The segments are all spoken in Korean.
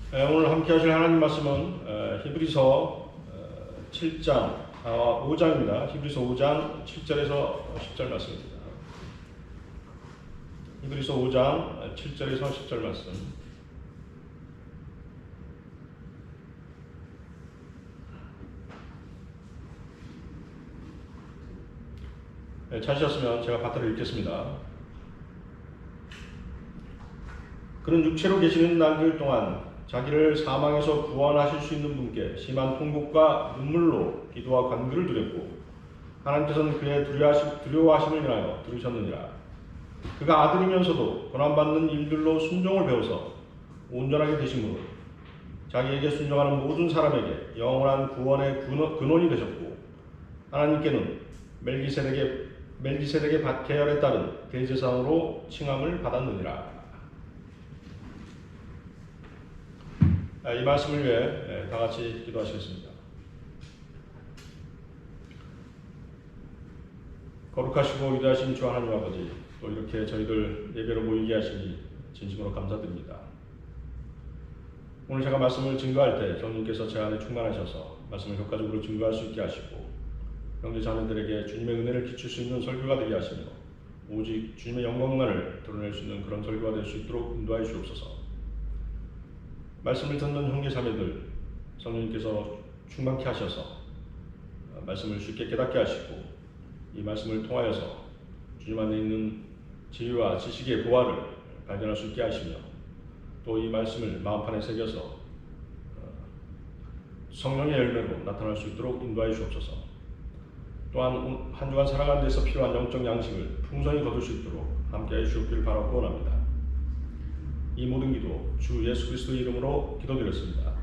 오늘 함께 하실 하나님 말씀은 히브리서 7장, 5장입니다. 히브리서 5장 7절에서 10절 말씀입니다. 히브리서 5장 7절에서 10절 말씀. 찾으셨으면 제가 받들어 읽겠습니다. 그는 육체로 계시는 날들 동안 자기를 사망에서 구원하실 수 있는 분께 심한 통곡과 눈물로 기도와 간구를 드렸고 하나님께서는 그의 두려워하심을 인하여 들으셨느니라. 그가 아들이면서도 고난받는 일들로 순종을 배워서 온전하게 되심으로 자기에게 순종하는 모든 사람에게 영원한 구원의 근원이 되셨고 하나님께는 멜기세덱의 계열에 따른 대제사장으로 칭함을 받았느니라. 이 말씀을 위해 다 같이 기도하시겠습니다. 거룩하시고 위대하신 주 하나님 아버지, 또 이렇게 저희들 예배로 모이게 하시니 진심으로 감사드립니다. 오늘 제가 말씀을 증거할 때 성령께서 제 안에 충만하셔서 말씀을 효과적으로 증거할 수 있게 하시고 형제 자매들에게 주님의 은혜를 끼칠 수 있는 설교가 되게 하시며 오직 주님의 영광만을 드러낼 수 있는 그런 설교가 될 수 있도록 인도하여 주옵소서. 말씀을 듣는 형제 자매들 성령님께서 충만케 하셔서 말씀을 쉽게 깨닫게 하시고 이 말씀을 통하여서 주님 안에 있는 지혜와 지식의 보화를 발견할 수 있게 하시며 또 이 말씀을 마음판에 새겨서 성령의 열매로 나타날 수 있도록 인도하여 주옵소서. 또한 한 주간 살아가는 데서 필요한 영적 양식을 풍성히 거둘 수 있도록 함께하여 주옵기를 바라고 원합니다. 이 모든 기도 주 예수 그리스도의 이름으로 기도드렸습니다.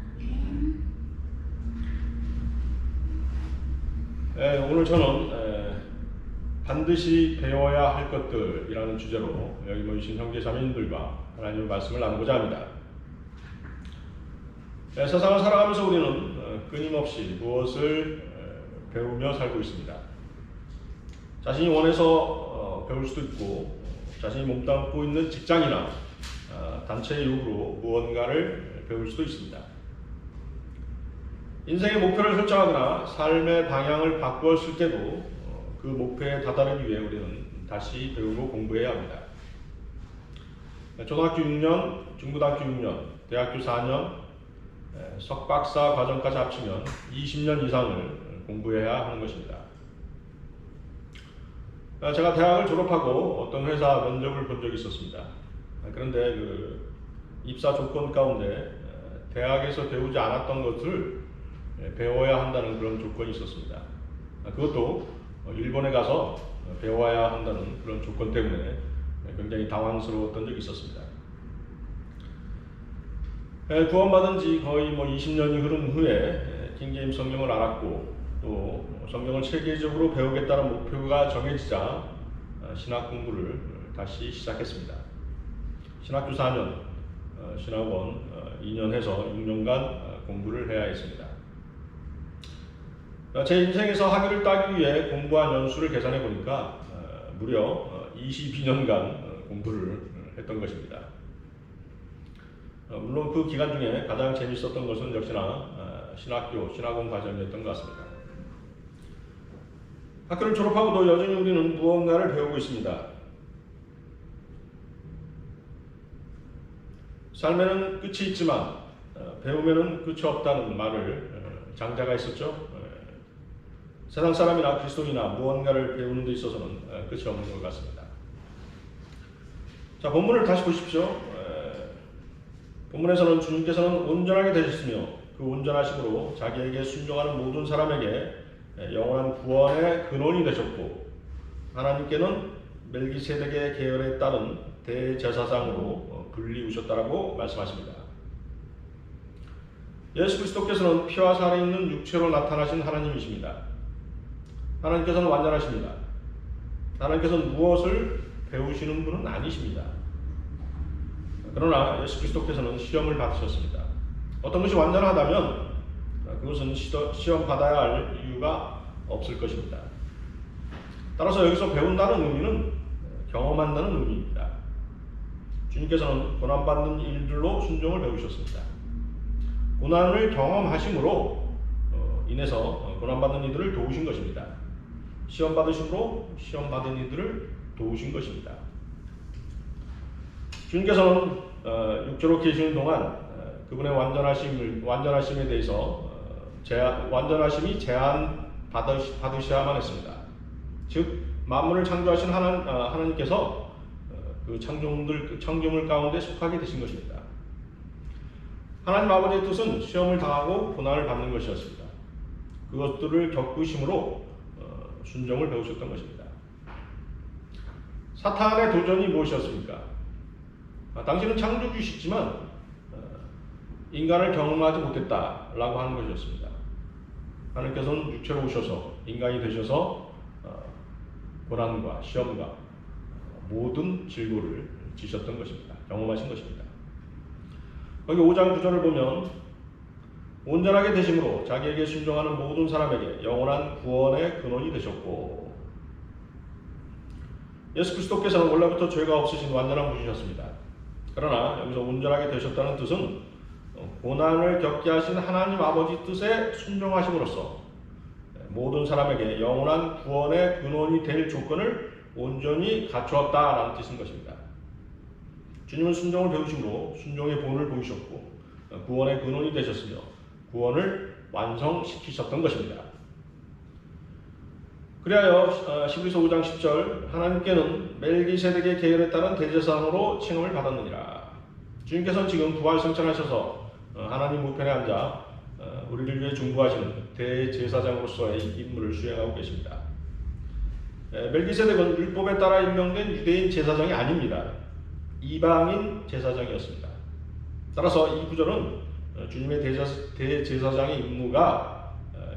오늘 저는 반드시 배워야 할 것들이라는 주제로 여기 모이신 형제 자매님들과 하나님의 말씀을 나누고자 합니다. 세상을 살아가면서 우리는 끊임없이 무엇을 배우며 살고 있습니다. 자신이 원해서 배울 수도 있고 자신이 몸담고 있는 직장이나 단체의 요구로 무언가를 배울 수도 있습니다. 인생의 목표를 설정하거나 삶의 방향을 바꾸었을 때도 그 목표에 다다르기 위해 우리는 다시 배우고 공부해야 합니다. 초등학교 6년, 중고등학교 6년, 대학교 4년, 석박사 과정까지 합치면 20년 이상을 공부해야 하는 것입니다. 제가 대학을 졸업하고 어떤 회사 면접을 본 적이 있었습니다. 그런데 그 입사 조건 가운데 대학에서 배우지 않았던 것을 배워야 한다는 그런 조건이 있었습니다. 그것도 일본에 가서 배워야 한다는 그런 조건 때문에 굉장히 당황스러웠던 적이 있었습니다. 구원받은 지 거의 20년이 흐른 후에 킹제임 성경을 알았고 또 성경을 체계적으로 배우겠다는 목표가 정해지자 신학 공부를 다시 시작했습니다. 신학교 4년, 신학원 2년 해서 6년간 공부를 해야 했습니다. 제 인생에서 학위를 따기 위해 공부한 연수를 계산해 보니까 무려 22년간 공부를 했던 것입니다. 물론 그 기간 중에 가장 재밌었던 것은 역시나 신학원 과정이었던 것 같습니다. 학교를 졸업하고도 여전히 우리는 무언가를 배우고 있습니다. 삶에는 끝이 있지만 배우면은 끝이 없다는 말을 장자가 있었죠. 세상 사람이나 그리스도인이나 무언가를 배우는 데 있어서는 끝이 없는 것 같습니다. 자, 본문을 다시 보십시오. 본문에서는 주님께서는 온전하게 되셨으며 그 온전하심으로 자기에게 순종하는 모든 사람에게 영원한 구원의 근원이 되셨고 하나님께는 멜기세덱의 계열에 따른 대제사장으로 불리우셨다라고 말씀하십니다. 예수 그리스도께서는 피와 살이 있는 육체로 나타나신 하나님이십니다. 하나님께서는 완전하십니다. 하나님께서는 무엇을 배우시는 분은 아니십니다. 그러나 예수 그리스도께서는 시험을 받으셨습니다. 어떤 것이 완전하다면 그것은 시험 받아야 할 이유가 없을 것입니다. 따라서 여기서 배운다는 의미는 경험한다는 의미입니다. 주님께서는 고난받는 일들로 순종을 배우셨습니다. 고난을 경험하심으로 인해서 고난받는 이들을 도우신 것입니다. 시험 받으심으로 시험 받은 이들을 도우신 것입니다. 주님께서는 육체로 계시는 동안 그분의 완전하심에 대해서 완전하심이 제한 받으셔야만 했습니다. 즉 만물을 창조하신 하나님께서 그 창조물 가운데 속하게 되신 것입니다. 하나님 아버지의 뜻은 시험을 당하고 고난을 받는 것이었습니다. 그것들을 겪으심으로 순종을 배우셨던 것입니다. 사탄의 도전이 무엇이었습니까? 당신은 창조주시지만 인간을 경험하지 못했다라고 하는 것이었습니다. 하나님께서는 육체로 오셔서 인간이 되셔서 고난과 시험과 모든 질고를 지셨던 것입니다. 경험하신 것입니다. 거기 5장 9절을 보면 온전하게 되심으로 자기에게 순종하는 모든 사람에게 영원한 구원의 근원이 되셨고, 예수 그리스도께서는 원래부터 죄가 없으신 완전한 분이셨습니다. 그러나 여기서 온전하게 되셨다는 뜻은 고난을 겪게 하신 하나님 아버지 뜻에 순종하심으로써 모든 사람에게 영원한 구원의 근원이 될 조건을 온전히 갖추었다라는 뜻인 것입니다. 주님은 순종을 배우심으로 순종의 본을 보이셨고 구원의 근원이 되셨으며 구원을 완성시키셨던 것입니다. 그리하여 히브리서 5장 10절 하나님께는 멜기세덱의 계율에 따른 대제사장으로 칭함을 받았느니라. 주님께서는 지금 부활 승천하셔서 하나님 우편에 앉아 우리를 위해 중보하시는 대제사장으로서의 임무를 수행하고 계십니다. 멜기세덱은 율법에 따라 임명된 유대인 제사장이 아닙니다. 이방인 제사장이었습니다. 따라서 이 구절은 주님의 대제사장의 임무가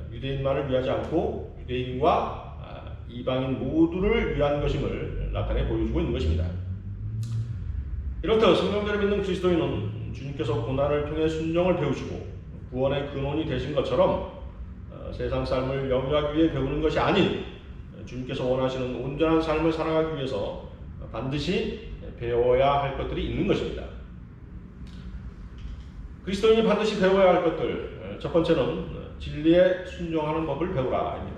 유대인만을 위하지 않고 유대인과 이방인 모두를 위한 것임을 나타내 보여주고 있는 것입니다. 이렇듯 성경대로 믿는 그리스도인은 주님께서 고난을 통해 순종을 배우시고 구원의 근원이 되신 것처럼 세상 삶을 영위하기 위해 배우는 것이 아닌 주님께서 원하시는 온전한 삶을 살아가기 위해서 반드시 배워야 할 것들이 있는 것입니다. 그리스도인이 반드시 배워야 할 것들, 첫 번째는 진리에 순종하는 법을 배우라입니다.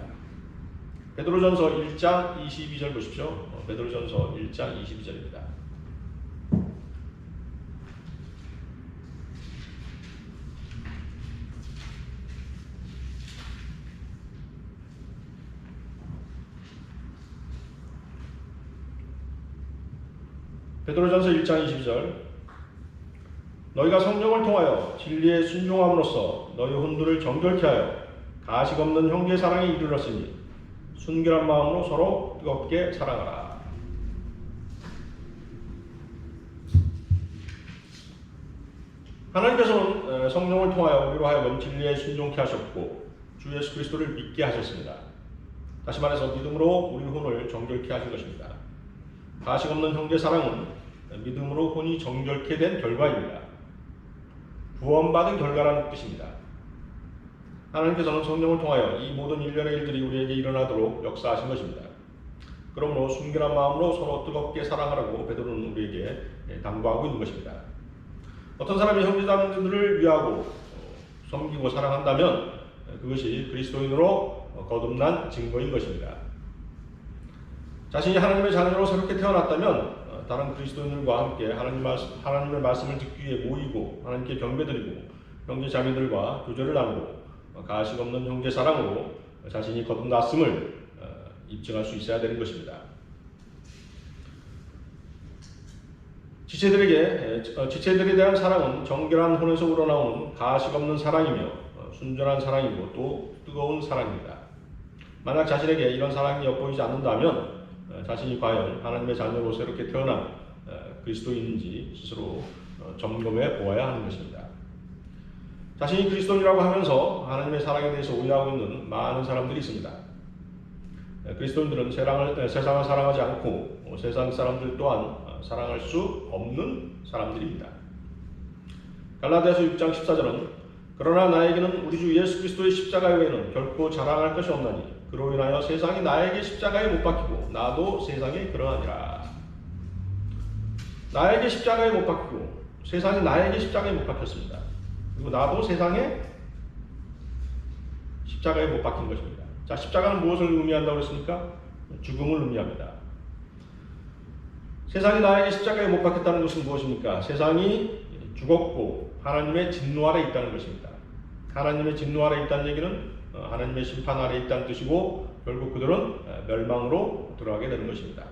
베드로전서 1장 22절 보십시오. 베드로전서 1장 22절입니다. 베드로전서 1장 22절 너희가 성령을 통하여 진리에 순종함으로써 너희 혼들을 정결케 하여 가식 없는 형제 사랑에 이르렀으니 순결한 마음으로 서로 뜨겁게 사랑하라. 하나님께서는 성령을 통하여 우리로 하여금 진리에 순종케 하셨고 주 예수 그리스도를 믿게 하셨습니다. 다시 말해서 믿음으로 우리 혼을 정결케 하신 것입니다. 가식 없는 형제 사랑은 믿음으로 혼이 정결케 된 결과입니다. 구원받은 결과라는 뜻입니다. 하나님께서는 성령을 통하여 이 모든 일련의 일들이 우리에게 일어나도록 역사하신 것입니다. 그러므로 순결한 마음으로 서로 뜨겁게 사랑하라고 베드로는 우리에게 당부하고 있는 것입니다. 어떤 사람이 형제자매들을 위하고 섬기고 사랑한다면 그것이 그리스도인으로 거듭난 증거인 것입니다. 자신이 하나님의 자녀로 새롭게 태어났다면 다른 그리스도인들과 함께 하나님의 말씀을 듣기 위해 모이고 하나님께 경배드리고 형제 자매들과 교제를 나누고 가식 없는 형제 사랑으로 자신이 거듭났음을 입증할 수 있어야 되는 것입니다. 지체들에 대한 사랑은 정결한 혼에서 우러나오는 가식 없는 사랑이며 순전한 사랑이고 또 뜨거운 사랑입니다. 만약 자신에게 이런 사랑이 엿보이지 않는다면 자신이 과연 하나님의 자녀로 새롭게 태어난 그리스도인인지 스스로 점검해 보아야 하는 것입니다. 자신이 그리스도인이라고 하면서 하나님의 사랑에 대해서 오해하고 있는 많은 사람들이 있습니다. 그리스도인들은 세상을 사랑하지 않고 세상 사람들 또한 사랑할 수 없는 사람들입니다. 갈라디아서 6장 14절은 그러나 나에게는 우리 주 예수 그리스도의 십자가 외에는 결코 자랑할 것이 없나니 그로 인하여 세상이 나에게 십자가에 못 박히고 나도 세상에 그러하니라. 나에게 십자가에 못 박히고 세상이 나에게 십자가에 못 박혔습니다. 그리고 나도 세상에 십자가에 못 박힌 것입니다. 자, 십자가는 무엇을 의미한다고 그랬습니까? 죽음을 의미합니다. 세상이 나에게 십자가에 못 박혔다는 것은 무엇입니까? 세상이 죽었고 하나님의 진노 아래 있다는 것입니다. 하나님의 진노 아래 있다는 얘기는 하나님의 심판 아래 있다는 뜻이고 결국 그들은 멸망으로 들어가게 되는 것입니다.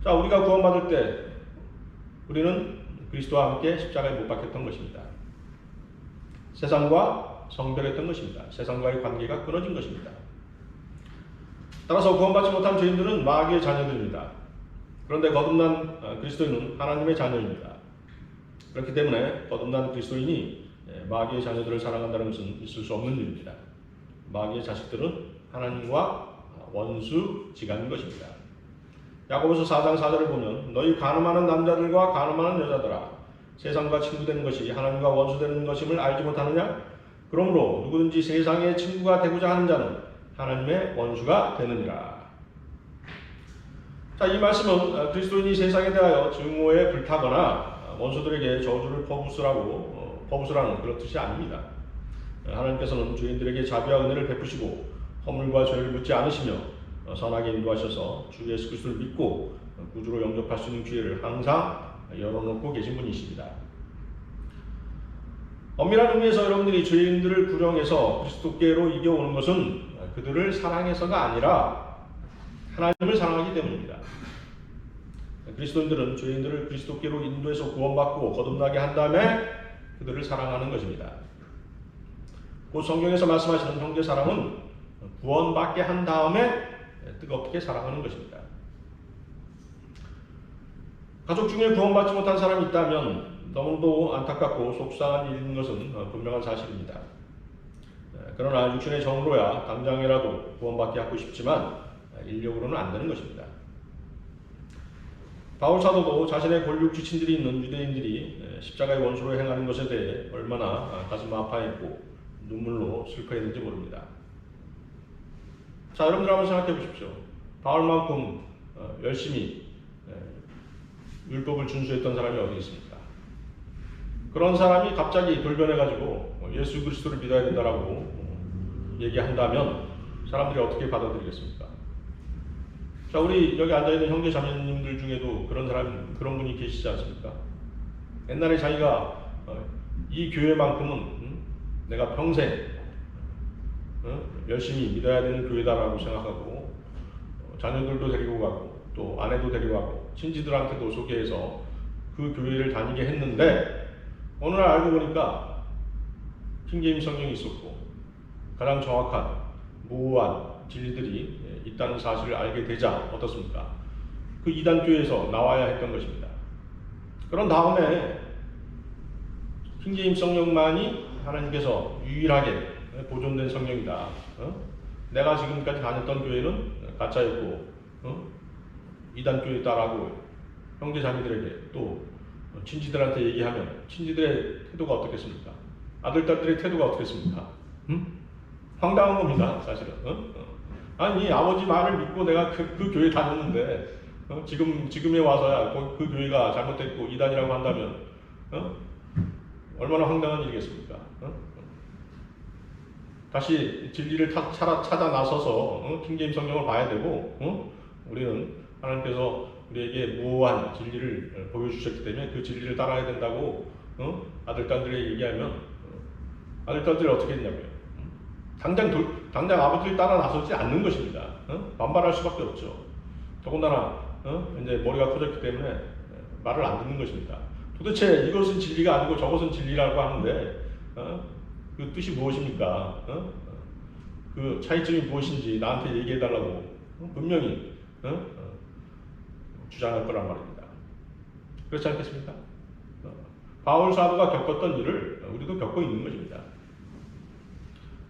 자, 우리가 구원받을 때 우리는 그리스도와 함께 십자가에 못 박혔던 것입니다. 세상과 성별했던 것입니다. 세상과의 관계가 끊어진 것입니다. 따라서 구원받지 못한 죄인들은 마귀의 자녀들입니다. 그런데 거듭난 그리스도인은 하나님의 자녀입니다. 그렇기 때문에 거듭난 그리스도인이 마귀의 자녀들을 사랑한다는 것은 있을 수 없는 일입니다. 마귀의 자식들은 하나님과 원수지간인 것입니다. 야고보서 4장 4절을 보면 너희 간음하는 남자들과 간음하는 여자들아 세상과 친구되는 것이 하나님과 원수되는 것임을 알지 못하느냐? 그러므로 누구든지 세상의 친구가 되고자 하는 자는 하나님의 원수가 되느니라. 자, 이 말씀은 그리스도인이 세상에 대하여 증오에 불타거나 원수들에게 저주를 퍼부수라는 그런 뜻이 아닙니다. 하나님께서는 죄인들에게 자비와 은혜를 베푸시고 허물과 죄를 묻지 않으시며 선하게 인도하셔서 주 예수 그리스도를 믿고 구주로 영접할 수 있는 기회를 항상 열어놓고 계신 분이십니다. 엄밀한 의미에서 여러분들이 죄인들을 구령해서 그리스도께로 이겨오는 것은 그들을 사랑해서가 아니라 하나님을 사랑하기 때문입니다. 그리스도인들은 죄인들을 그리스도께로 인도해서 구원받고 거듭나게 한 다음에 그들을 사랑하는 것입니다. 곧 성경에서 말씀하시는 형제 사랑은 구원받게 한 다음에 뜨겁게 사랑하는 것입니다. 가족 중에 구원받지 못한 사람이 있다면 너무도 안타깝고 속상한 일인 것은 분명한 사실입니다. 그러나 육신의 정으로야 당장이라도 구원받게 하고 싶지만 인력으로는 안 되는 것입니다. 바울 사도도 자신의 골육 지친들이 있는 유대인들이 십자가의 원수로 행하는 것에 대해 얼마나 가슴 아파했고 눈물로 슬퍼했는지 모릅니다. 자, 여러분들 한번 생각해 보십시오. 바울만큼 열심히 율법을 준수했던 사람이 어디 있습니까? 그런 사람이 갑자기 돌변해가지고 예수 그리스도를 믿어야 된다라고 얘기한다면 사람들이 어떻게 받아들이겠습니까? 자, 우리 여기 앉아있는 형제 자매님들 중에도 그런 분이 계시지 않습니까? 옛날에 자기가 이 교회만큼은 내가 평생 열심히 믿어야 되는 교회다라고 생각하고 자녀들도 데리고 가고 또 아내도 데리고 가고 친지들한테도 소개해서 그 교회를 다니게 했는데 어느 날 알고 보니까 킹제임스 성경이 있었고 가장 정확한 모호한 진리들이 있다는 사실을 알게 되자 어떻습니까? 그 이단교회에서 나와야 했던 것입니다. 그런 다음에 킹제임스 성경만이 하나님께서 유일하게 보존된 성경이다. 내가 지금까지 다녔던 교회는 가짜였고 이단교회다라고 형제자매들에게 또 친지들한테 얘기하면 친지들의 태도가 어떻겠습니까? 아들딸들의 태도가 어떻겠습니까? 황당한 겁니다, 사실은. 아니, 아버지 말을 믿고 내가 그 교회 다녔는데 지금에 와서야 그 교회가 잘못됐고 이단이라고 한다면 얼마나 황당한 일이겠습니까? 다시 진리를 찾아 나서서 킹제임스 성경을 봐야 되고 우리는 하나님께서 우리에게 무한 진리를 보여주셨기 때문에 그 진리를 따라야 된다고 아들딸들에게 얘기하면 아들딸들이 어떻게 했냐고요? 당장 아버지를 따라 나서지 않는 것입니다. 반발할 수밖에 없죠. 더군다나 이제 머리가 커졌기 때문에 말을 안 듣는 것입니다. 도대체 이것은 진리가 아니고 저것은 진리라고 하는데 그 뜻이 무엇입니까? 그 차이점이 무엇인지 나한테 얘기해달라고 분명히 주장할 거란 말입니다. 그렇지 않겠습니까? 바울 사도가 겪었던 일을 우리도 겪고 있는 것입니다.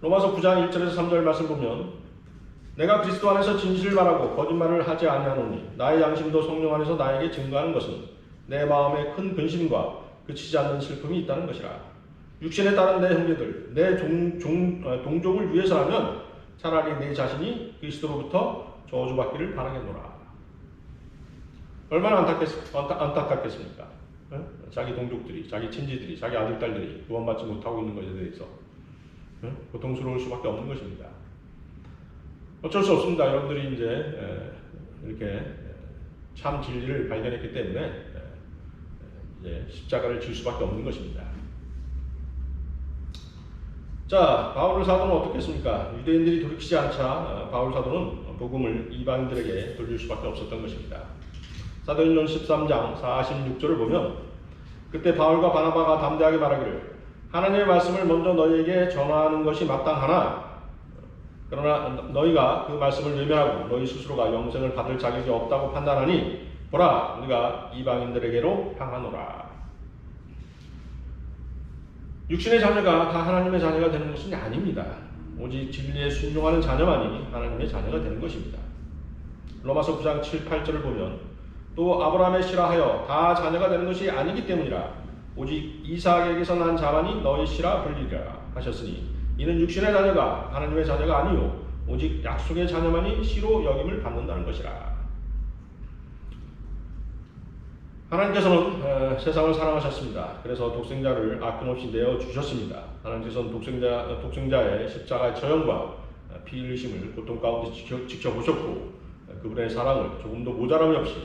로마서 9장 1절에서 3절 말씀 보면 내가 그리스도 안에서 진실을 말하고 거짓말을 하지 아니하노니 나의 양심도 성령 안에서 나에게 증거하는 것은 내 마음에 큰 근심과 그치지 않는 슬픔이 있다는 것이라. 육신에 따른 내 형제들, 내 동족을 위해서라면 차라리 내 자신이 그리스도로부터 저주받기를 바라겠노라. 얼마나 안타깝겠습니까? 자기 동족들이, 자기 친지들이, 자기 아들, 딸들이 구원받지 못하고 있는 것에 대해서 고통스러울 수밖에 없는 것입니다. 어쩔 수 없습니다. 여러분들이 이제 이렇게 참 진리를 발견했기 때문에 이제 십자가를 질 수밖에 없는 것입니다. 자, 바울 사도는 어떻게 했습니까? 유대인들이 돌이키지 않자 바울 사도는 복음을 이방인들에게 돌릴 수밖에 없었던 것입니다. 사도행전 13장 46절을 보면 그때 바울과 바나바가 담대하게 말하기를 하나님의 말씀을 먼저 너희에게 전하는 것이 마땅하나 그러나 너희가 그 말씀을 외면하고 너희 스스로가 영생을 받을 자격이 없다고 판단하니 보라 우리가 이방인들에게로 향하노라. 육신의 자녀가 다 하나님의 자녀가 되는 것은 아닙니다. 오직 진리에 순종하는 자녀만이 하나님의 자녀가 되는 것입니다. 로마서 9장 7, 8절을 보면 또 아브라함의 씨라 하여 다 자녀가 되는 것이 아니기 때문이라 오직 이삭에게서 난 자만이 너희 씨라 불리리라 하셨으니 이는 육신의 자녀가 하나님의 자녀가 아니요 오직 약속의 자녀만이 씨로 여김을 받는다는 것이라. 하나님께서는 세상을 사랑하셨습니다. 그래서 독생자를 아낌없이 내어주셨습니다. 하나님께서는 독생자의 십자가의 처형과 피 흘리심을 고통 가운데 지켜보셨고 그분의 사랑을 조금도 모자람이 없이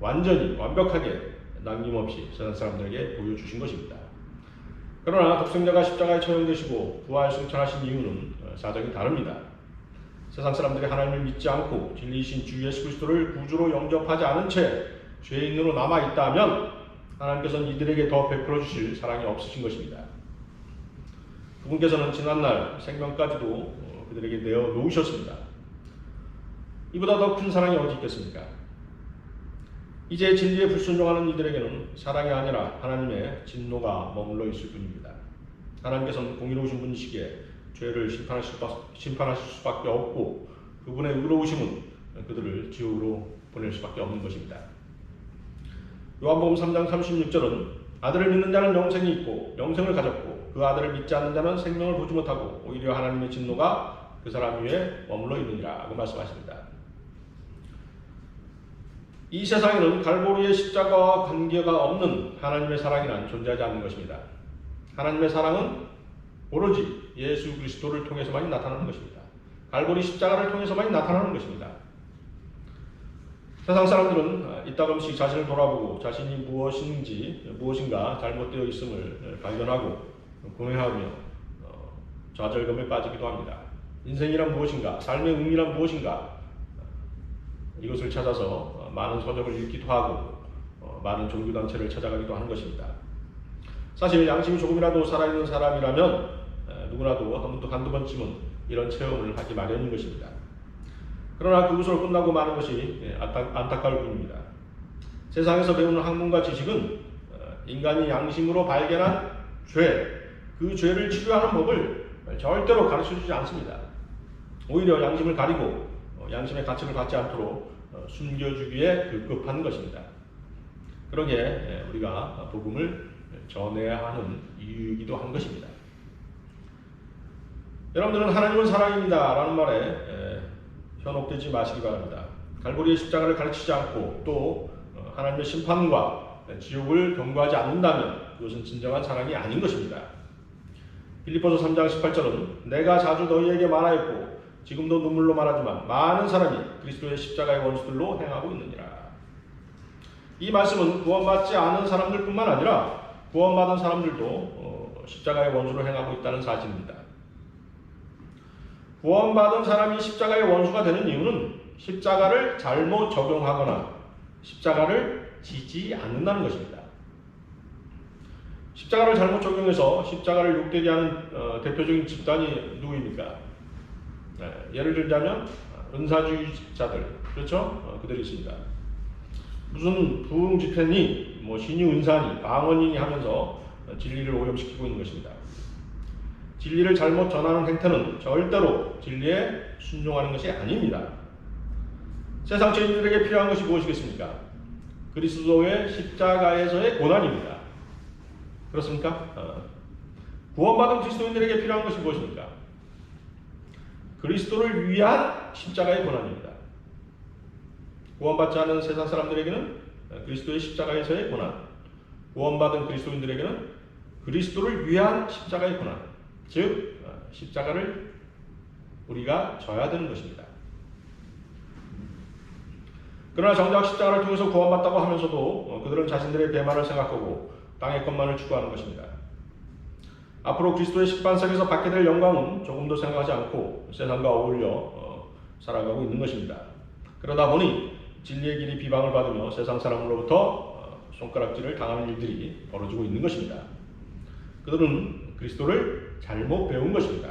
완전히 완벽하게 남김없이 세상 사람들에게 보여주신 것입니다. 그러나 독생자가 십자가에 처형되시고 부활 승천하신 이유는 사정이 다릅니다. 세상 사람들이 하나님을 믿지 않고 진리이신 주 예수 그리스도를 구주로 영접하지 않은 채 죄인으로 남아있다면 하나님께서는 이들에게 더 베풀어 주실 사랑이 없으신 것입니다. 그분께서는 지난날 생명까지도 그들에게 내어 놓으셨습니다. 이보다 더 큰 사랑이 어디 있겠습니까? 이제 진리에 불순종하는 이들에게는 사랑이 아니라 하나님의 진노가 머물러 있을 뿐입니다. 하나님께서는 공의로우신 분이시기에 죄를 심판하실 수밖에 없고 그분의 의로우심은 그들을 지옥으로 보낼 수밖에 없는 것입니다. 요한복음 3장 36절은 아들을 믿는 자는 영생이 있고 영생을 가졌고 그 아들을 믿지 않는 자는 생명을 보지 못하고 오히려 하나님의 진노가 그 사람 위에 머물러 있느니라 고 말씀하십니다. 이 세상에는 갈보리의 십자가와 관계가 없는 하나님의 사랑이란 존재하지 않는 것입니다. 하나님의 사랑은 오로지 예수 그리스도를 통해서만이 나타나는 것입니다. 갈보리 십자가를 통해서만이 나타나는 것입니다. 세상 사람들은 이따금씩 자신을 돌아보고 자신이 무엇인가 잘못되어 있음을 발견하고 고뇌하며 좌절감에 빠지기도 합니다. 인생이란 무엇인가, 삶의 의미란 무엇인가 이것을 찾아서 많은 서적을 읽기도 하고 많은 종교단체를 찾아가기도 하는 것입니다. 사실 양심이 조금이라도 살아있는 사람이라면 누구나도 한두 번쯤은 이런 체험을 하기 마련인 것입니다. 그러나 그것으로 끝나고 마는 것이 안타까울 뿐입니다. 세상에서 배우는 학문과 지식은 인간이 양심으로 발견한 그 죄를 치료하는 법을 절대로 가르쳐주지 않습니다. 오히려 양심을 가리고 양심의 가책을 받지 않도록 숨겨주기에 급급한 것입니다. 그러기에 우리가 복음을 전해야 하는 이유이기도 한 것입니다. 여러분들은 하나님은 사랑입니다 라는 말에 현혹되지 마시기 바랍니다. 갈보리의 십자가를 가르치지 않고 또 하나님의 심판과 지옥을 경고하지 않는다면 그것은 진정한 사랑이 아닌 것입니다. 빌립보서 3장 18절은 내가 자주 너희에게 말하였고 지금도 눈물로 말하지만 많은 사람이 그리스도의 십자가의 원수들로 행하고 있느니라. 이 말씀은 구원받지 않은 사람들뿐만 아니라 구원받은 사람들도 십자가의 원수로 행하고 있다는 사실입니다. 구원받은 사람이 십자가의 원수가 되는 이유는 십자가를 잘못 적용하거나 십자가를 지지 않는다는 것입니다. 십자가를 잘못 적용해서 십자가를 욕되게 하는 대표적인 집단이 누구입니까? 예를 들자면 은사주의자들, 그렇죠? 그들이 있습니다. 무슨 부흥 집회니, 신유 은사니, 방언이니 하면서 진리를 오염시키고 있는 것입니다. 진리를 잘못 전하는 행태는 절대로 진리에 순종하는 것이 아닙니다. 세상 죄인들에게 필요한 것이 무엇이겠습니까? 그리스도의 십자가에서의 고난입니다. 그렇습니까? 구원받은 그리스도인들에게 필요한 것이 무엇입니까? 그리스도를 위한 십자가의 고난입니다. 구원받지 않은 세상 사람들에게는 그리스도의 십자가에서의 고난, 구원받은 그리스도인들에게는 그리스도를 위한 십자가의 고난, 즉 십자가를 우리가 져야 되는 것입니다. 그러나 정작 십자가를 통해서 구원받다고 하면서도 그들은 자신들의 배만을 생각하고 땅의 것만을 추구하는 것입니다. 앞으로 그리스도의 십반석에서 받게 될 영광은 조금도 생각하지 않고 세상과 어울려 살아가고 있는 것입니다. 그러다 보니 진리의 길이 비방을 받으며 세상 사람으로부터 손가락질을 당하는 일들이 벌어지고 있는 것입니다. 그들은 그리스도를 잘못 배운 것입니다.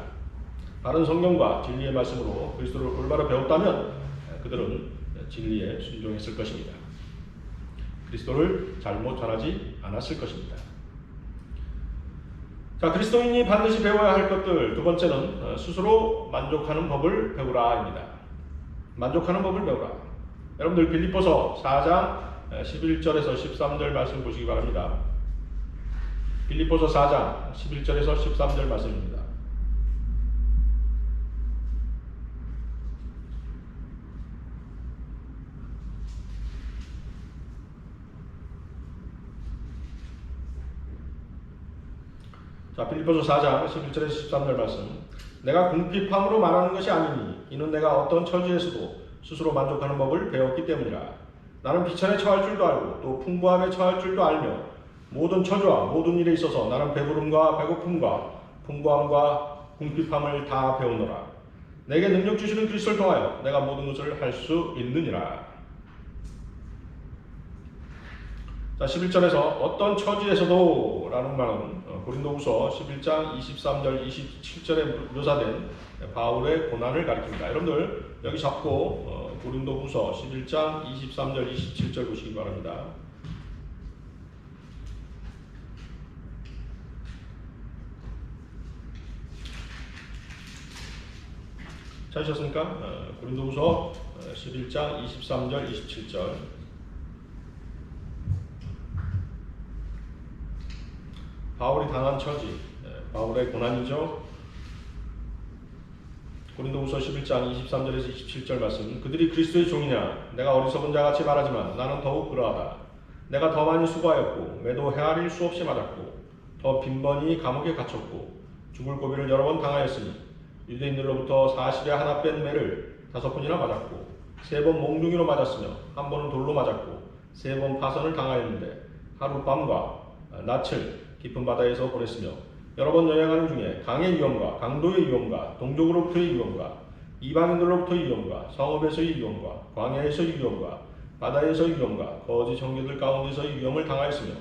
바른 성경과 진리의 말씀으로 그리스도를 올바로 배웠다면 그들은 진리에 순종했을 것입니다. 그리스도를 잘못 전하지 않았을 것입니다. 자, 그리스도인이 반드시 배워야 할 것들, 두 번째는 스스로 만족하는 법을 배우라입니다. 만족하는 법을 배우라. 여러분들 빌립보서 4장 11절에서 13절 말씀 보시기 바랍니다. 빌립보서 4장 11절에서 13절 말씀입니다. 자, 빌립보서 4장 11절에서 13절 말씀. 내가 궁핍함으로 말하는 것이 아니니 이는 내가 어떤 처지에서도 스스로 만족하는 법을 배웠기 때문이라. 나는 비천에 처할 줄도 알고 또 풍부함에 처할 줄도 알며 모든 처지와 모든 일에 있어서 나는 배부름과 배고픔과 풍부함과 궁핍함을 다 배우노라. 내게 능력 주시는 그리스도를 통하여 내가 모든 것을 할 수 있느니라. 자, 11절에서 어떤 처지에서도 라는 말은 고린도후서 11장 23절 27절에 묘사된 바울의 고난을 가리킵니다. 여러분들 여기 잡고 고린도후서 11장 23절 27절 보시기 바랍니다. 찾으셨습니까? 고린도후서 11장 23절 27절. 바울이 당한 처지, 바울의 고난이죠. 고린도후서 11장 23절에서 27절 말씀. 그들이 그리스도의 종이냐? 내가 어리석은 자같이 말하지만 나는 더욱 그러하다. 내가 더 많이 수고하였고 매도 헤아릴 수 없이 맞았고 더 빈번히 감옥에 갇혔고 죽을 고비를 여러 번 당하였으니 유대인들로부터 40에 하나 뺀 매를 5번이나 맞았고 3번 몽둥이로 맞았으며 1번은 돌로 맞았고 3번 파선을 당하였는데 하룻밤과 낯을 깊은 바다에서 보냈으며 여러 번 여행하는 중에 강의 위험과 강도의 위험과 동족으로부터의 위험과 이방인들로부터의 위험과 성읍에서의 위험과 광야에서의 위험과 바다에서의 위험과 거짓 형제들 가운데서의 위험을 당하였으며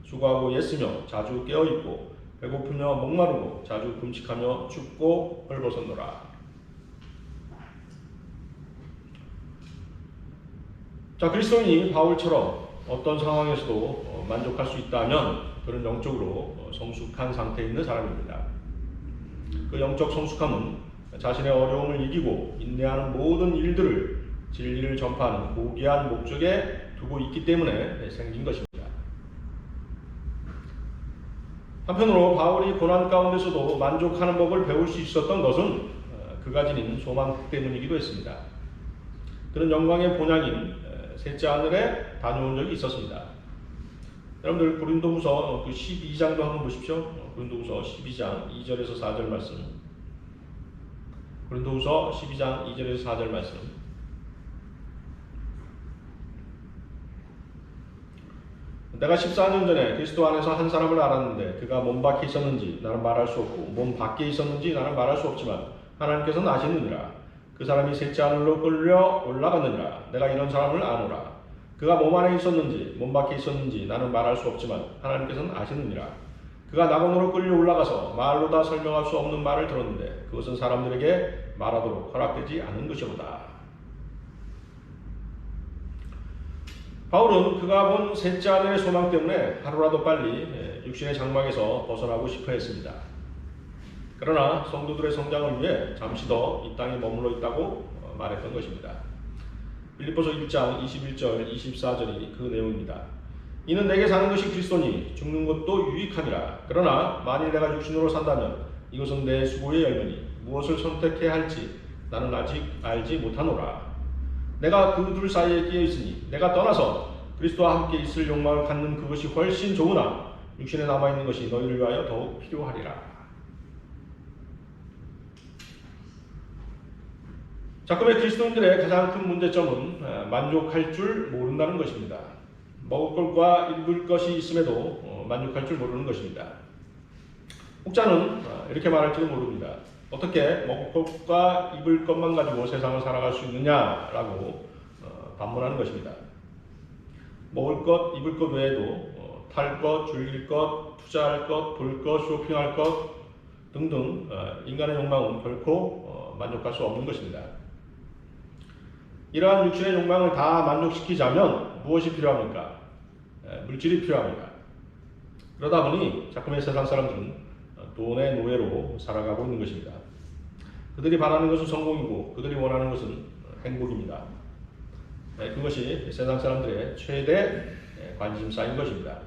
수고하고 애쓰며 자주 깨어있고 배고프며 목마르고 자주 금식하며 춥고 헐벗었노라. 자, 그리스도인이 바울처럼 어떤 상황에서도 만족할 수 있다면 그런 영적으로 성숙한 상태에 있는 사람입니다. 그 영적 성숙함은 자신의 어려움을 이기고 인내하는 모든 일들을 진리를 전파하는 고귀한 목적에 두고 있기 때문에 생긴 것입니다. 한편으로 바울이 고난 가운데서도 만족하는 법을 배울 수 있었던 것은 그가 지닌 소망 때문이기도 했습니다. 그는 영광의 본향인 셋째 하늘에 다녀온 적이 있었습니다. 여러분들 고린도후서 그 12장도 한번 보십시오. 고린도후서 12장 2절에서 4절 말씀. 고린도후서 12장 2절에서 4절 말씀. 내가 14년 전에 그리스도 안에서 한 사람을 알았는데 그가 몸 밖에 있었는지 나는 말할 수 없고 몸 밖에 있었는지 나는 말할 수 없지만 하나님께서는 아시느니라. 그 사람이 셋째 하늘로 끌려 올라갔느니라. 내가 이런 사람을 아노라. 그가 몸 안에 있었는지 몸 밖에 있었는지 나는 말할 수 없지만 하나님께서는 아시느니라. 그가 낙원으로 끌려 올라가서 말로 다 설명할 수 없는 말을 들었는데 그것은 사람들에게 말하도록 허락되지 않은 것이로다. 바울은 그가 본 셋째 하늘의 소망 때문에 하루라도 빨리 육신의 장막에서 벗어나고 싶어 했습니다. 그러나 성도들의 성장을 위해 잠시 더 이 땅에 머물러 있다고 말했던 것입니다. 빌립보서 1장 21절 24절이 그 내용입니다. 이는 내게 사는 것이 그리스도니 죽는 것도 유익함이라. 그러나 만일 내가 육신으로 산다면 이것은 내 수고의 열매니 무엇을 선택해야 할지 나는 아직 알지 못하노라. 내가 그 둘 사이에 끼어 있으니 내가 떠나서 그리스도와 함께 있을 욕망을 갖는 그것이 훨씬 좋으나 육신에 남아있는 것이 너희를 위하여 더욱 필요하리라. 작금의 그리스도인들의 가장 큰 문제점은 만족할 줄 모른다는 것입니다. 먹을 것과 입을 것이 있음에도 만족할 줄 모르는 것입니다. 혹자는 이렇게 말할지도 모릅니다. 어떻게 먹을 것과 입을 것만 가지고 세상을 살아갈 수 있느냐라고 반문하는 것입니다. 먹을 것, 입을 것 외에도 탈 것, 즐길 것, 투자할 것, 볼 것, 쇼핑할 것 등등 인간의 욕망은 결코 만족할 수 없는 것입니다. 이러한 육신의 욕망을 다 만족시키자면 무엇이 필요합니까? 물질이 필요합니다. 그러다 보니 작금의 세상 사람들은 돈의 노예로 살아가고 있는 것입니다. 그들이 바라는 것은 성공이고 그들이 원하는 것은 행복입니다. 그것이 세상 사람들의 최대 관심사인 것입니다.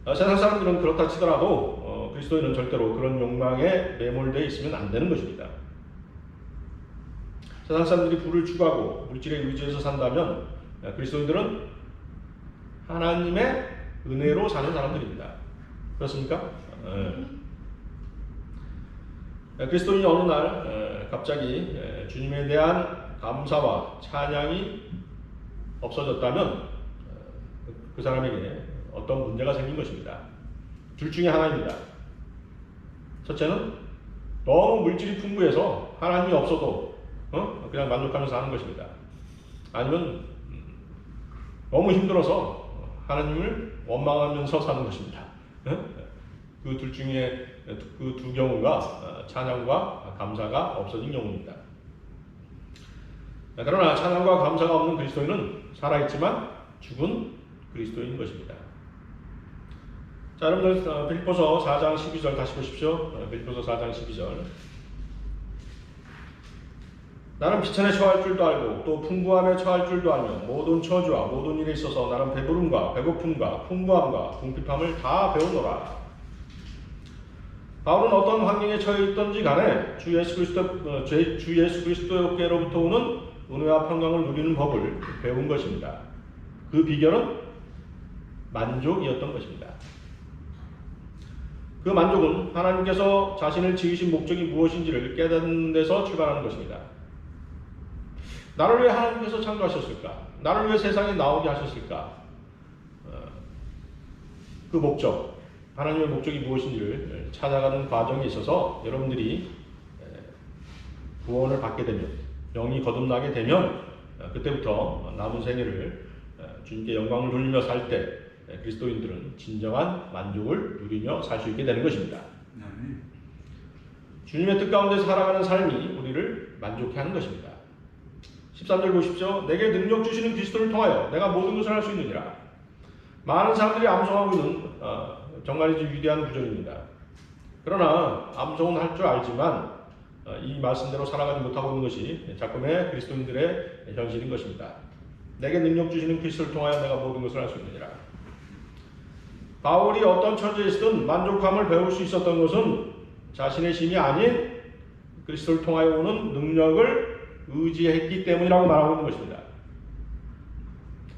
세상 사람들은 그렇다 치더라도 그리스도인은 절대로 그런 욕망에 매몰되어 있으면 안 되는 것입니다. 세상 사람들이 부를 추구하고 물질에 의지해서 산다면 그리스도인들은 하나님의 은혜로 사는 사람들입니다. 그렇습니까? 그리스도인이 어느 날 갑자기 주님에 대한 감사와 찬양이 없어졌다면 그 사람에게 어떤 문제가 생긴 것입니다. 둘 중에 하나입니다. 첫째는 너무 물질이 풍부해서 하나님이 없어도 그냥 만족하면서 사는 것입니다. 아니면 너무 힘들어서 하나님을 원망하면서 사는 것입니다. 그 둘 중에 그 두 경우가 찬양과 감사가 없어진 경우입니다. 그러나 찬양과 감사가 없는 그리스도인은 살아있지만 죽은 그리스도인 것입니다. 자, 여러분들 빌립보서 4장 12절 다시 보십시오. 빌립보서 4장 12절. 나는 비천에 처할 줄도 알고 또 풍부함에 처할 줄도 알며 모든 처주와 모든 일에 있어서 나는 배부름과 배고픔과 풍부함과 궁핍함을 다 배우노라. 바울은 어떤 환경에 처해 있던지 간에 주 예수 그리스도께로부터 오는 은혜와 평강을 누리는 법을 배운 것입니다. 그 비결은 만족이었던 것입니다. 그 만족은 하나님께서 자신을 지으신 목적이 무엇인지를 깨닫는 데서 출발하는 것입니다. 나를 왜 하나님께서 창조하셨을까? 나를 왜 세상에 나오게 하셨을까? 그 목적, 하나님의 목적이 무엇인지를 찾아가는 과정에 있어서 여러분들이 구원을 받게 되면, 영이 거듭나게 되면 그때부터 남은 생애를 주님께 영광을 돌리며 살 때 그리스도인들은 진정한 만족을 누리며 살 수 있게 되는 것입니다. 주님의 뜻 가운데 살아가는 삶이 우리를 만족해 하는 것입니다. 13절 보십시오. 내게 능력 주시는 그리스도를 통하여 내가 모든 것을 할 수 있느니라. 많은 사람들이 암송하고 있는 정말이지 위대한 구절입니다. 그러나 암송은 할 줄 알지만 이 말씀대로 살아가지 못하고 있는 것이 작금의 그리스도인들의 현실인 것입니다. 내게 능력 주시는 그리스도를 통하여 내가 모든 것을 할 수 있느니라. 바울이 어떤 처지에서든 만족함을 배울 수 있었던 것은 자신의 힘이 아닌 그리스도를 통하여 오는 능력을 의지했기 때문이라고 말하고 있는 것입니다.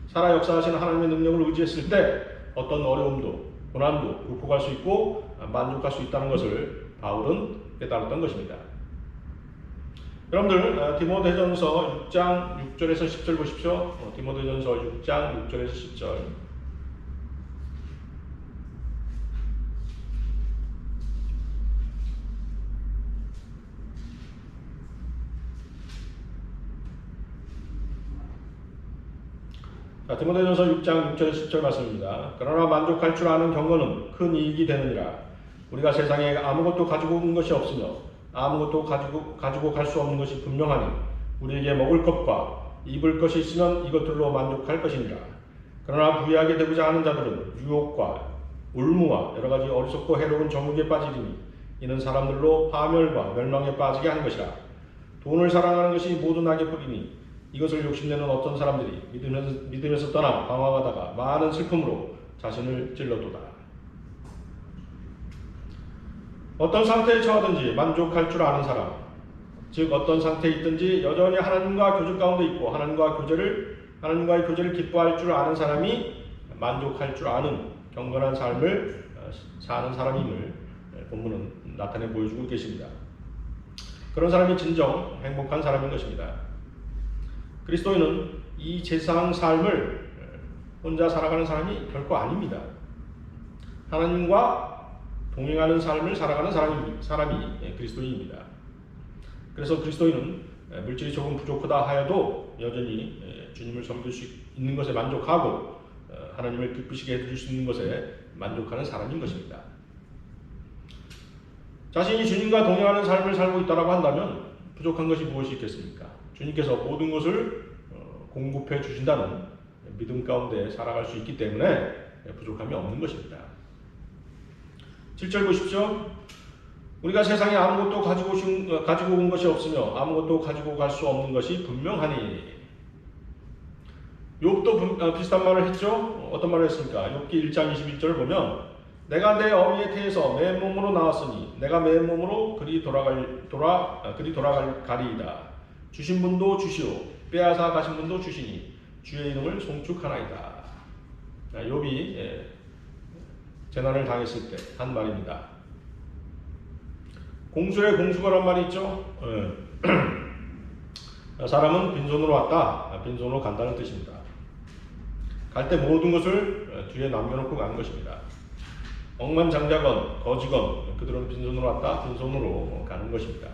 살아 역사하시는 하나님의 능력을 의지했을 때 어떤 어려움도 고난도 극복할 수 있고 만족할 수 있다는 것을 바울은 깨달았던 것입니다. 여러분들 디모데전서 6장 6절에서 10절 보십시오. 디모데전서 6장 6절에서 10절. 자, 디모데전서 6장 6절에서 10절 말씀입니다. 그러나 만족할 줄 아는 경건은 큰 이익이 되느니라. 우리가 세상에 아무것도 가지고 온 것이 없으며 아무것도 가지고 갈 수 없는 것이 분명하니 우리에게 먹을 것과 입을 것이 있으면 이것들로 만족할 것이니라. 그러나 부유하게 되고자 하는 자들은 유혹과 울무와 여러 가지 어리석고 해로운 정욕에 빠지리니 이는 사람들로 파멸과 멸망에 빠지게 하는 것이라. 돈을 사랑하는 것이 모든 악의 뿌리니 이것을 욕심내는 어떤 사람들이 믿음에서 떠나 방황하다가 많은 슬픔으로 자신을 찔러도다. 어떤 상태에 처하든지 만족할 줄 아는 사람, 즉 어떤 상태에 있든지 여전히 하나님과 교제 가운데 있고 하나님과 교제를 하나님과의 교제를 기뻐할 줄 아는 사람이 만족할 줄 아는 경건한 삶을 사는 사람임을 본문은 나타내 보여주고 계십니다. 그런 사람이 진정 행복한 사람인 것입니다. 그리스도인은 이 세상 삶을 혼자 살아가는 사람이 결코 아닙니다. 하나님과 동행하는 삶을 살아가는 사람이 그리스도인입니다. 그래서 그리스도인은 물질이 조금 부족하다 하여도 여전히 주님을 섬길 수 있는 것에 만족하고 하나님을 기쁘시게 해줄 수 있는 것에 만족하는 사람인 것입니다. 자신이 주님과 동행하는 삶을 살고 있다고 한다면 부족한 것이 무엇이 있겠습니까? 주님께서 모든 것을 공급해 주신다는 믿음 가운데 살아갈 수 있기 때문에 부족함이 없는 것입니다. 7절 보십시오. 우리가 세상에 아무것도 가지고 온 것이 없으며 아무것도 가지고 갈 수 없는 것이 분명하니. 욥도 비슷한 말을 했죠. 어떤 말을 했습니까? 욥기 1장 21절을 보면 내가 내 어미의 태에서 맨몸으로 나왔으니 내가 맨몸으로 그리 돌아가리이다. 주신 분도 주시오 빼앗아 가신 분도 주시니 주의 이름을 송축하나이다. 욥이 재난을 당했을 때 한 말입니다. 공수의 공수거란 말이 있죠. 사람은 빈손으로 왔다, 빈손으로 간다는 뜻입니다. 갈 때 모든 것을 뒤에 남겨놓고 가는 것입니다. 억만장자건 거지건 그들은 빈손으로 왔다, 빈손으로 가는 것입니다.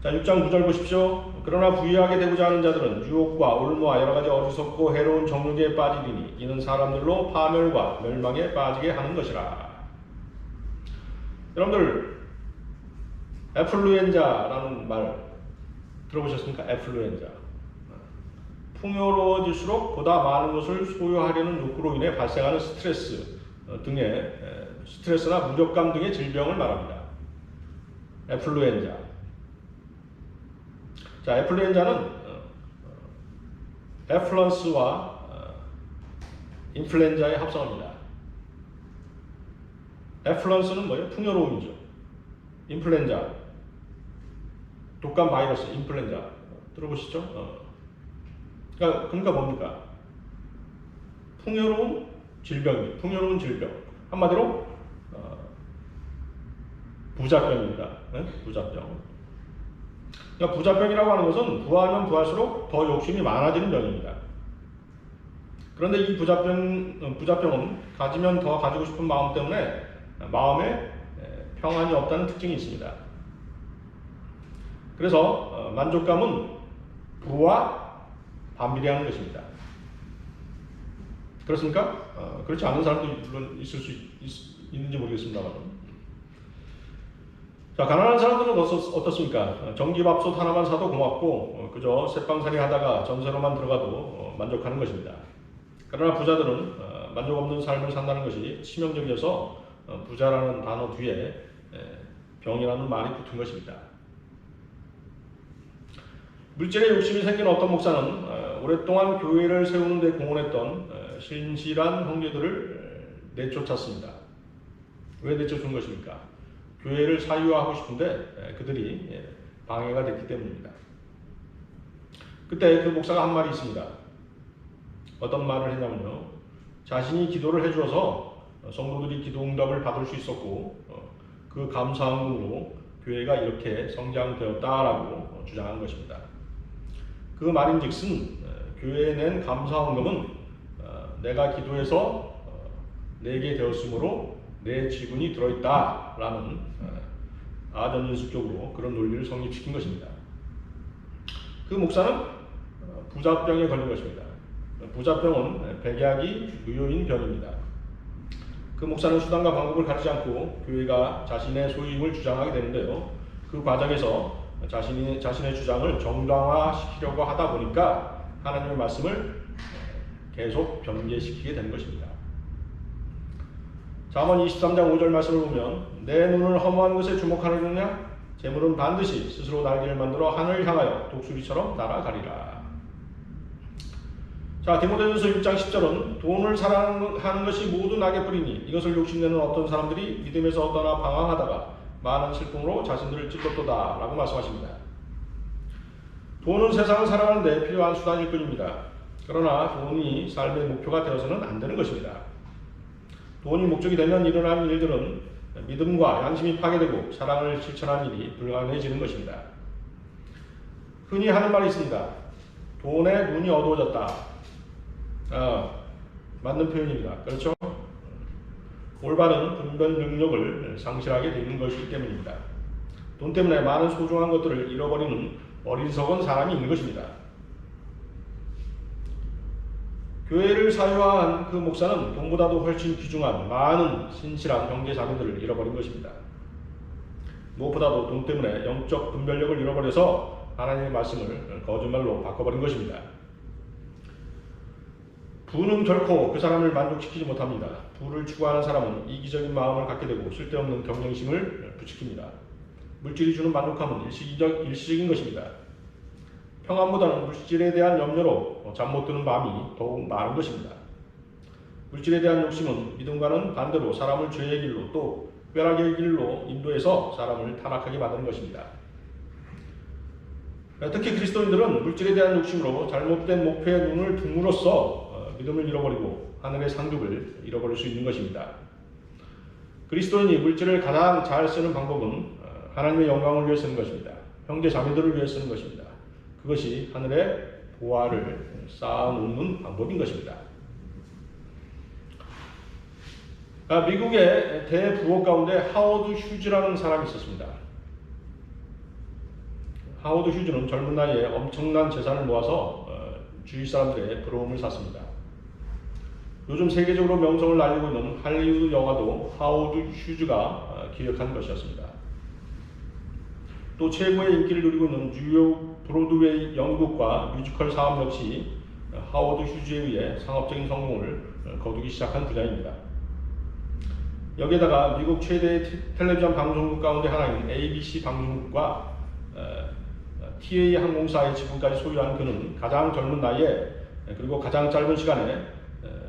자, 6장 9절 보십시오. 그러나 부유하게 되고자 하는 자들은 유혹과 올무와 여러가지 어리석고 해로운 정욕에 빠지리니 이는 사람들로 파멸과 멸망에 빠지게 하는 것이라. 여러분들 애플루엔자라는 말 들어보셨습니까? 애플루엔자. 풍요로워질수록 보다 많은 것을 소유하려는 욕구로 인해 발생하는 스트레스나 무력감 등의 질병을 말합니다. 애플루엔자. 자, 애플루엔자는 애플런스와 인플루엔자의 합성어입니다. 애플런스는 뭐예요? 풍요로움이죠. 인플루엔자, 독감 바이러스, 인플루엔자 들어보시죠? 그러니까 뭡니까? 풍요로운 질병. 한마디로 부자병입니다. 네? 부자병. 그러니까 부자병이라고 하는 것은 부하면 부할수록 더 욕심이 많아지는 병입니다. 그런데 이 부자병은 가지면 더 가지고 싶은 마음 때문에 마음에 평안이 없다는 특징이 있습니다. 그래서 만족감은 부와 반비례하는 것입니다. 그렇습니까? 그렇지 않은 사람도 물론 있을 수 있는지 모르겠습니다만. 자, 가난한 사람들은 어떻습니까? 전기밥솥 하나만 사도 고맙고 그저 쇠빵살이 하다가 전세로만 들어가도 만족하는 것입니다. 그러나 부자들은 만족 없는 삶을 산다는 것이 치명적이어서 부자라는 단어 뒤에 병이라는 말이 붙은 것입니다. 물질에 욕심이 생긴 어떤 목사는 오랫동안 교회를 세우는 데 공헌했던 신실한 형제들을 내쫓았습니다. 왜 내쫓은 것입니까? 교회를 사유화하고 싶은데 그들이 방해가 됐기 때문입니다. 그때 그 목사가 한 말이 있습니다. 어떤 말을 했냐면요. 자신이 기도를 해주어서 성도들이 기도 응답을 받을 수 있었고 그 감사함으로 교회가 이렇게 성장되었다라고 주장한 것입니다. 그 말인즉슨 교회에 낸 감사헌금은 내가 기도해서 내게 되었으므로 내 지분이 들어있다라는 아전인수격으로 그런 논리를 성립시킨 것입니다. 그 목사는 부자병에 걸린 것입니다. 부자병은 백약이 무효인 병입니다. 그 목사는 수단과 방법을 가리지 않고 교회가 자신의 소유임을 주장하게 되는데요. 그 과정에서 자신의 주장을 정당화시키려고 하다 보니까 하나님의 말씀을 계속 변개시키게 되는 것입니다. 잠언 23장 5절 말씀을 보면 내 눈을 허무한 것에 주목하느냐? 재물은 반드시 스스로 날개를 만들어 하늘을 향하여 독수리처럼 날아가리라. 자, 디모데전서 6장 10절은 돈을 사랑하는 것이 모두 낙의 뿌리니 이것을 욕심내는 어떤 사람들이 믿음에서 떠나 방황하다가 많은 슬픔으로 자신들을 찔렀도다 라고 말씀하십니다. 돈은 세상을 살아가는 데 필요한 수단일 뿐입니다. 그러나 돈이 삶의 목표가 되어서는 안 되는 것입니다. 돈이 목적이 되면 일어나는 일들은 믿음과 양심이 파괴되고 사랑을 실천하는 일이 불가능해지는 것입니다. 흔히 하는 말이 있습니다. 돈에 눈이 어두워졌다. 맞는 표현입니다. 그렇죠? 올바른 분별 능력을 상실하게 되는 것이기 때문입니다. 돈 때문에 많은 소중한 것들을 잃어버리는 어리석은 사람이 있는 것입니다. 교회를 사유한 그 목사는 돈보다도 훨씬 귀중한 많은 신실한 형제 자매들을 잃어버린 것입니다. 무엇보다도 돈 때문에 영적 분별력을 잃어버려서 하나님의 말씀을 거짓말로 바꿔버린 것입니다. 부는 결코 그 사람을 만족시키지 못합니다. 부를 추구하는 사람은 이기적인 마음을 갖게 되고 쓸데없는 경쟁심을 부추깁니다. 물질이 주는 만족함은 일시적인 것입니다. 평안보다는 물질에 대한 염려로 잠 못 드는 밤이 더욱 많은 것입니다. 물질에 대한 욕심은 믿음과는 반대로 사람을 죄의 길로 또 쾌락의 길로 인도해서 사람을 타락하게 만드는 것입니다. 특히 그리스도인들은 물질에 대한 욕심으로 잘못된 목표에 눈을 둠으로써 믿음을 잃어버리고 하늘의 상급을 잃어버릴 수 있는 것입니다. 그리스도인이 물질을 가장 잘 쓰는 방법은 하나님의 영광을 위해 쓰는 것입니다. 형제 자매들을 위해 쓰는 것입니다. 그것이 하늘의 보화를 쌓아놓는 방법인 것입니다. 미국의 대부호 가운데 하워드 휴즈라는 사람이 있었습니다. 하워드 휴즈는 젊은 나이에 엄청난 재산을 모아서 주위 사람들의 부러움을 샀습니다. 요즘 세계적으로 명성을 날리고 있는 할리우드 영화도 하워드 휴즈가 기획한 것이었습니다. 또 최고의 인기를 누리고 있는 뉴욕 브로드웨이 연극과 뮤지컬 사업 역시 하워드 휴즈에 의해 상업적인 성공을 거두기 시작한 분야입니다. 여기에다가 미국 최대의 텔레비전 방송국 가운데 하나인 ABC 방송국과 TA 항공사의 지분까지 소유한 그는 가장 젊은 나이에 그리고 가장 짧은 시간에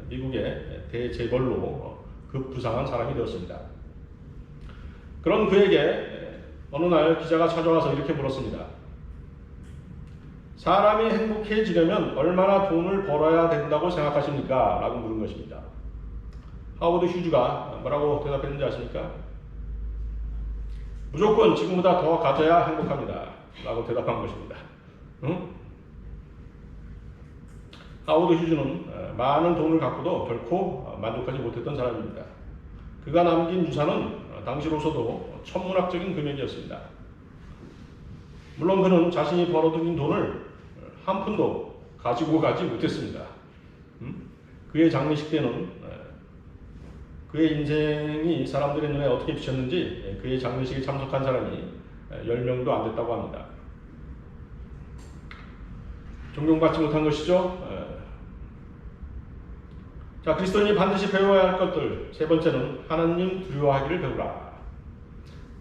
미국의 대재벌로 급부상한 사람이 되었습니다. 그런 그에게 어느 날 기자가 찾아와서 이렇게 물었습니다. 사람이 행복해지려면 얼마나 돈을 벌어야 된다고 생각하십니까? 라고 물은 것입니다. 하워드 휴즈가 뭐라고 대답했는지 아십니까? 무조건 지금보다 더 가져야 행복합니다. 라고 대답한 것입니다. 하워드 휴즈는 많은 돈을 갖고도 결코 만족하지 못했던 사람입니다. 그가 남긴 유산은 당시로서도 천문학적인 금액이었습니다. 물론 그는 자신이 벌어들인 돈을 한 푼도 가지고 가지 못했습니다. 그의 장례식 때는 그의 인생이 사람들의 눈에 어떻게 비쳤는지 그의 장례식에 참석한 사람이 10명도 안 됐다고 합니다. 존경받지 못한 것이죠. 자, 그리스도인이 반드시 배워야 할 것들 세 번째는 하나님 두려워하기를 배우라.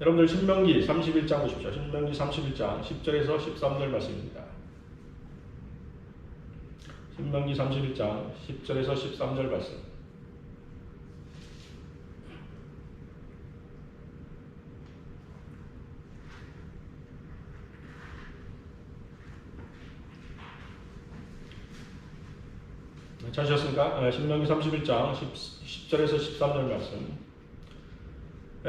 여러분들 신명기 31장 보십시오. 신명기 31장 10절에서 13절 말씀입니다. 신명기 31장 10절에서 13절 말씀. 찾으셨습니까? 신명기 31장 10절에서 13절 말씀.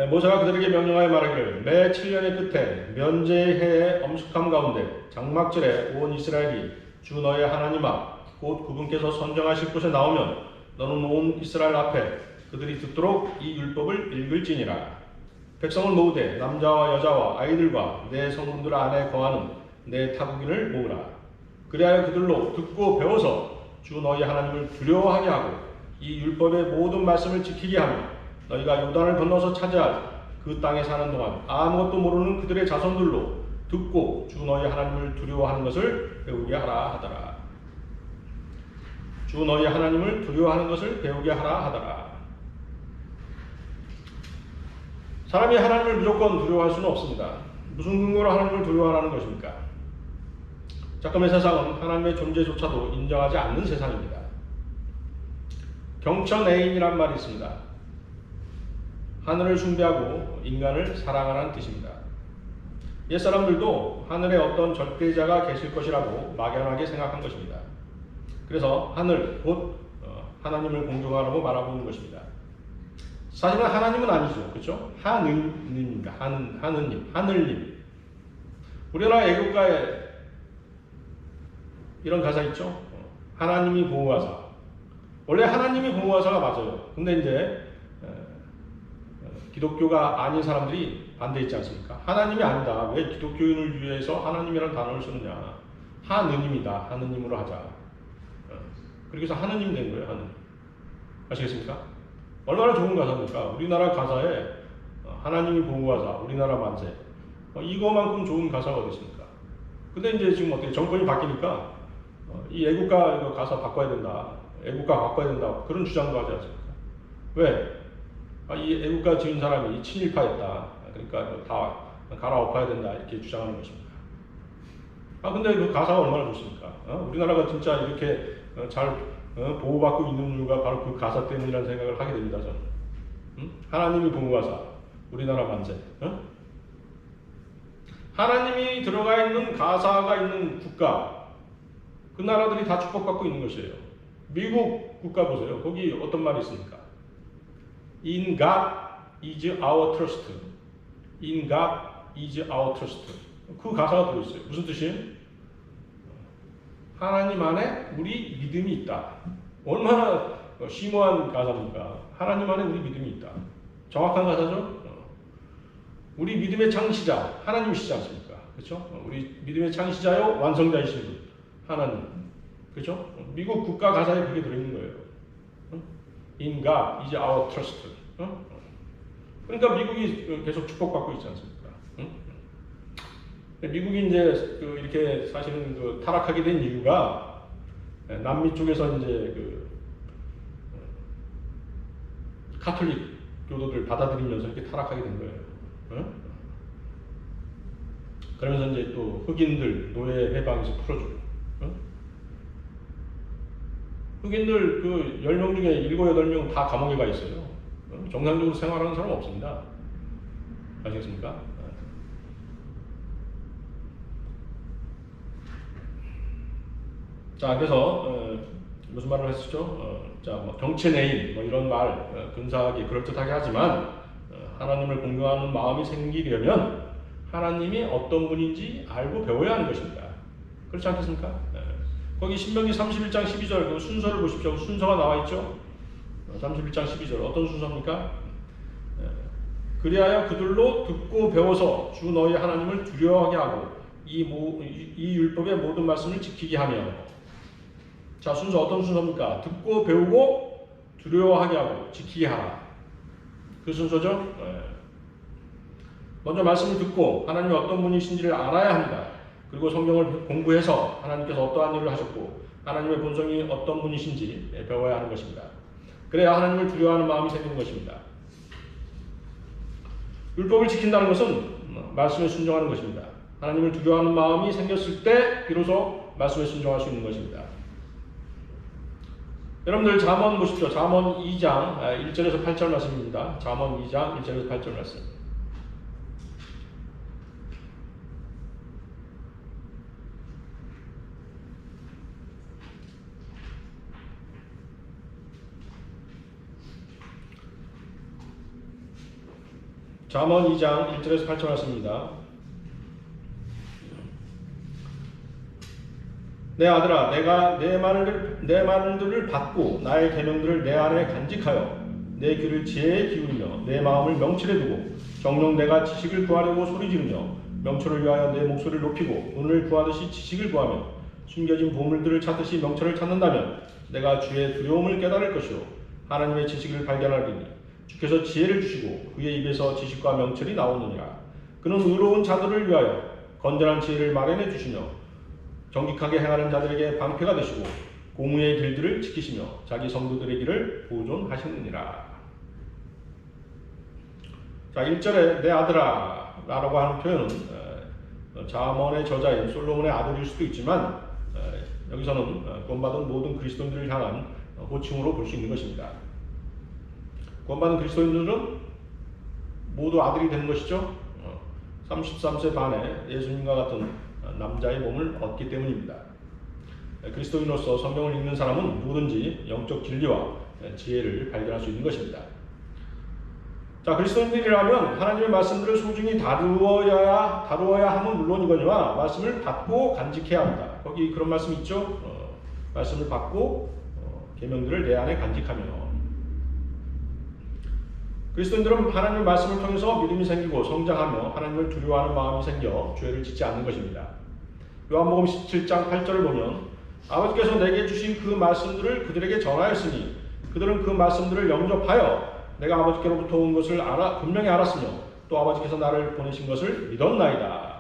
모세가 그들에게 명령하여 말하기를 매 7년의 끝에 면제의 해의 엄숙함 가운데 장막절에 온 이스라엘이 주 너의 하나님 앞 곧 그분께서 선정하실 곳에 나오면 너는 온 이스라엘 앞에 그들이 듣도록 이 율법을 읽을지니라. 백성을 모으되 남자와 여자와 아이들과 내 성군들 안에 거하는 내 타국인을 모으라. 그리하여 그들로 듣고 배워서 주 너희 하나님을 두려워하게 하고 이 율법의 모든 말씀을 지키게 하며 너희가 요단을 건너서 차지할 그 땅에 사는 동안 아무것도 모르는 그들의 자손들로 듣고 주 너희 하나님을 두려워하는 것을 배우게 하라 하더라. 주 너희 하나님을 두려워하는 것을 배우게 하라 하더라. 사람이 하나님을 무조건 두려워할 수는 없습니다. 무슨 근거로 하나님을 두려워하라는 것입니까? 잠깐의 세상은 하나님의 존재조차도 인정하지 않는 세상입니다. 경천애인이란 말이 있습니다. 하늘을 숭배하고 인간을 사랑하라는 뜻입니다. 옛사람들도 하늘에 어떤 절대자가 계실 것이라고 막연하게 생각한 것입니다. 그래서 하늘, 곧 하나님을 공경하라고 말하고 것입니다. 사실은 하나님은 아니죠. 그렇죠? 하느님입니다. 하느님, 하늘님. 우리나라 애국가에 이런 가사 있죠? 하나님이 보호하사. 원래 하나님이 보호하사가 맞아요. 근데 이제 기독교가 아닌 사람들이 반대했지 않습니까? 하나님이 아니다. 왜 기독교인을 위해서 하나님이라는 단어를 쓰느냐? 하느님이다. 하느님으로 하자. 그렇게 해서 하느님 된 거예요. 하느님. 아시겠습니까? 얼마나 좋은 가사입니까? 우리나라 가사에 하나님이 보호하사, 우리나라 만세. 이거만큼 좋은 가사가 어디 있습니까? 근데 이제 지금 어떻게 정권이 바뀌니까 이 애국가 가사 바꿔야 된다. 애국가 바꿔야 된다. 그런 주장도 하지 않습니까? 왜? 이 애국가 지은 사람이 친일파였다. 그러니까 다 갈아엎어야 된다. 이렇게 주장하는 것입니다. 근데 그 가사가 얼마나 좋습니까? 우리나라가 진짜 이렇게 잘 보호받고 있는 이유가 바로 그 가사 때문이라는 생각을 하게 됩니다. 저는. 하나님이 보호하사, 우리나라 만세. 하나님이 들어가 있는 가사가 있는 국가, 그 나라들이 다 축복받고 있는 것이에요. 미국 국가 보세요. 거기 어떤 말이 있습니까? In God is our trust. In God is our trust. 그 가사가 들어있어요. 무슨 뜻이에요? 하나님 안에 우리 믿음이 있다. 얼마나 심오한 가사입니까? 하나님 안에 우리 믿음이 있다. 정확한 가사죠? 우리 믿음의 창시자, 하나님이시지 않습니까? 그렇죠? 우리 믿음의 창시자요, 완성자이신 분, 하나님. 그렇죠? 미국 국가 가사에 그게 들어있는 거예요. In God is our trust. 그러니까 미국이 계속 축복받고 있지 않습니까? 미국이 이제 이렇게 사실은 타락하게 된 이유가 남미 쪽에서 이제 카톨릭 교도들 받아들이면서 이렇게 타락하게 된 거예요. 그러면서 이제 또 흑인들 노예 해방에서 풀어주고. 흑인들 10명 중에 7, 8명 다 감옥에 가 있어요. 정상적으로 생활하는 사람 없습니다. 아시겠습니까? 자, 그래서 무슨 말을 했었죠? 자, 뭐 정치 내인 뭐 이런 말 근사하게 그럴듯하게 하지만 하나님을 공경하는 마음이 생기려면 하나님이 어떤 분인지 알고 배워야 하는 것입니다. 그렇지 않겠습니까? 거기 신명기 31장 12절 그 순서를 보십시오. 순서가 나와 있죠. 31장 12절 어떤 순서입니까? 그리하여 그들로 듣고 배워서 주 너희 하나님을 두려워하게 하고 이 율법의 모든 말씀을 지키게 하며. 자, 순서 어떤 순서입니까? 듣고 배우고 두려워하게 하고 지키게 하라. 그 순서죠. 먼저 말씀을 듣고 하나님이 어떤 분이신지를 알아야 합니다. 그리고 성경을 공부해서 하나님께서 어떠한 일을 하셨고 하나님의 본성이 어떤 분이신지 배워야 하는 것입니다. 그래야 하나님을 두려워하는 마음이 생기는 것입니다. 율법을 지킨다는 것은 말씀에 순종하는 것입니다. 하나님을 두려워하는 마음이 생겼을 때 비로소 말씀에 순종할 수 있는 것입니다. 여러분들 잠언 보십시오. 잠언 2장 1절에서 8절 말씀입니다. 잠언 2장 1절에서 8절 말씀. 잠언 2장 1절에서 8절 말씀입니다. 내 아들아, 내가 내 말들을 받고 나의 계명들을 내 안에 간직하여 내 귀를 지혜에 기울이며 내 마음을 명철에 두고 정녕 내가 지식을 구하려고 소리지르며 명철을 위하여 내 목소리를 높이고 돈을 구하듯이 지식을 구하며 숨겨진 보물들을 찾듯이 명철을 찾는다면 내가 주의 두려움을 깨달을 것이요 하나님의 지식을 발견하리니 주께서 지혜를 주시고 그의 입에서 지식과 명철이 나오느니라. 그는 의로운 자들을 위하여 건전한 지혜를 마련해 주시며 정직하게 행하는 자들에게 방패가 되시고 공의의 길들을 지키시며 자기 성도들의 길을 보존하시느니라. 자, 1절에 내 아들아 라고 하는 표현은 잠언의 저자인 솔로몬의 아들일 수도 있지만 여기서는 구원받은 모든 그리스도인들을 향한 호칭으로 볼 수 있는 것입니다. 구원받은 그리스도인들은 모두 아들이 되는 것이죠. 33세 반에 예수님과 같은 남자의 몸을 얻기 때문입니다. 그리스도인으로서 성경을 읽는 사람은 누구든지 영적 진리와 지혜를 발견할 수 있는 것입니다. 자, 그리스도인들이라면 하나님의 말씀들을 소중히 다루어야 함은 물론이거니와 말씀을 받고 간직해야 합니다. 거기 그런 말씀 있죠? 말씀을 받고 계명들을 내 안에 간직하며. 그리스도인들은 하나님의 말씀을 통해서 믿음이 생기고 성장하며 하나님을 두려워하는 마음이 생겨 죄를 짓지 않는 것입니다. 요한복음 17장 8절을 보면 아버지께서 내게 주신 그 말씀들을 그들에게 전하였으니 그들은 그 말씀들을 영접하여 내가 아버지께로부터 온 것을 분명히 알았으며 또 아버지께서 나를 보내신 것을 믿었나이다.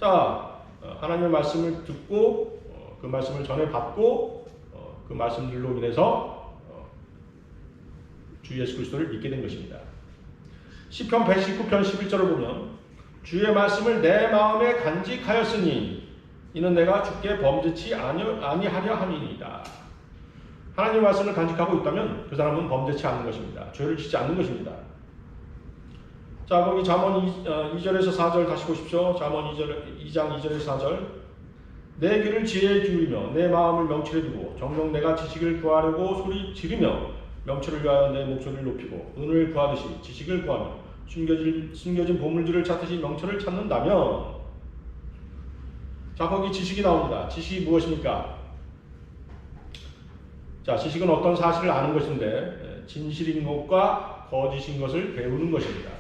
자, 하나님의 말씀을 듣고 그 말씀을 전해받고 그 말씀들로 인해서 주 예수 그리스도를 믿게 된 것입니다. 시편 119편 11절을 보면 주의 말씀을 내 마음에 간직하였으니 이는 내가 주께 범죄치 아니하려 함이니이다. 하나님의 말씀을 간직하고 있다면 그 사람은 범죄치 않는 것입니다. 죄를 짓지 않는 것입니다. 자, 거기 잠언 2절에서 4절 다시 보십시오. 잠언 2장 2절에서 4절. 내 귀를 지혜에 기울이며 내 마음을 명철에 두고 정녕 내가 지식을 구하려고 소리 지르며 명철을 위하여 내 목소리를 높이고 은을 구하듯이 지식을 구하며 숨겨진 보물들을 찾듯이 명철을 찾는다면. 자, 거기 지식이 나옵니다. 지식이 무엇입니까? 자, 지식은 어떤 사실을 아는 것인데 진실인 것과 거짓인 것을 배우는 것입니다.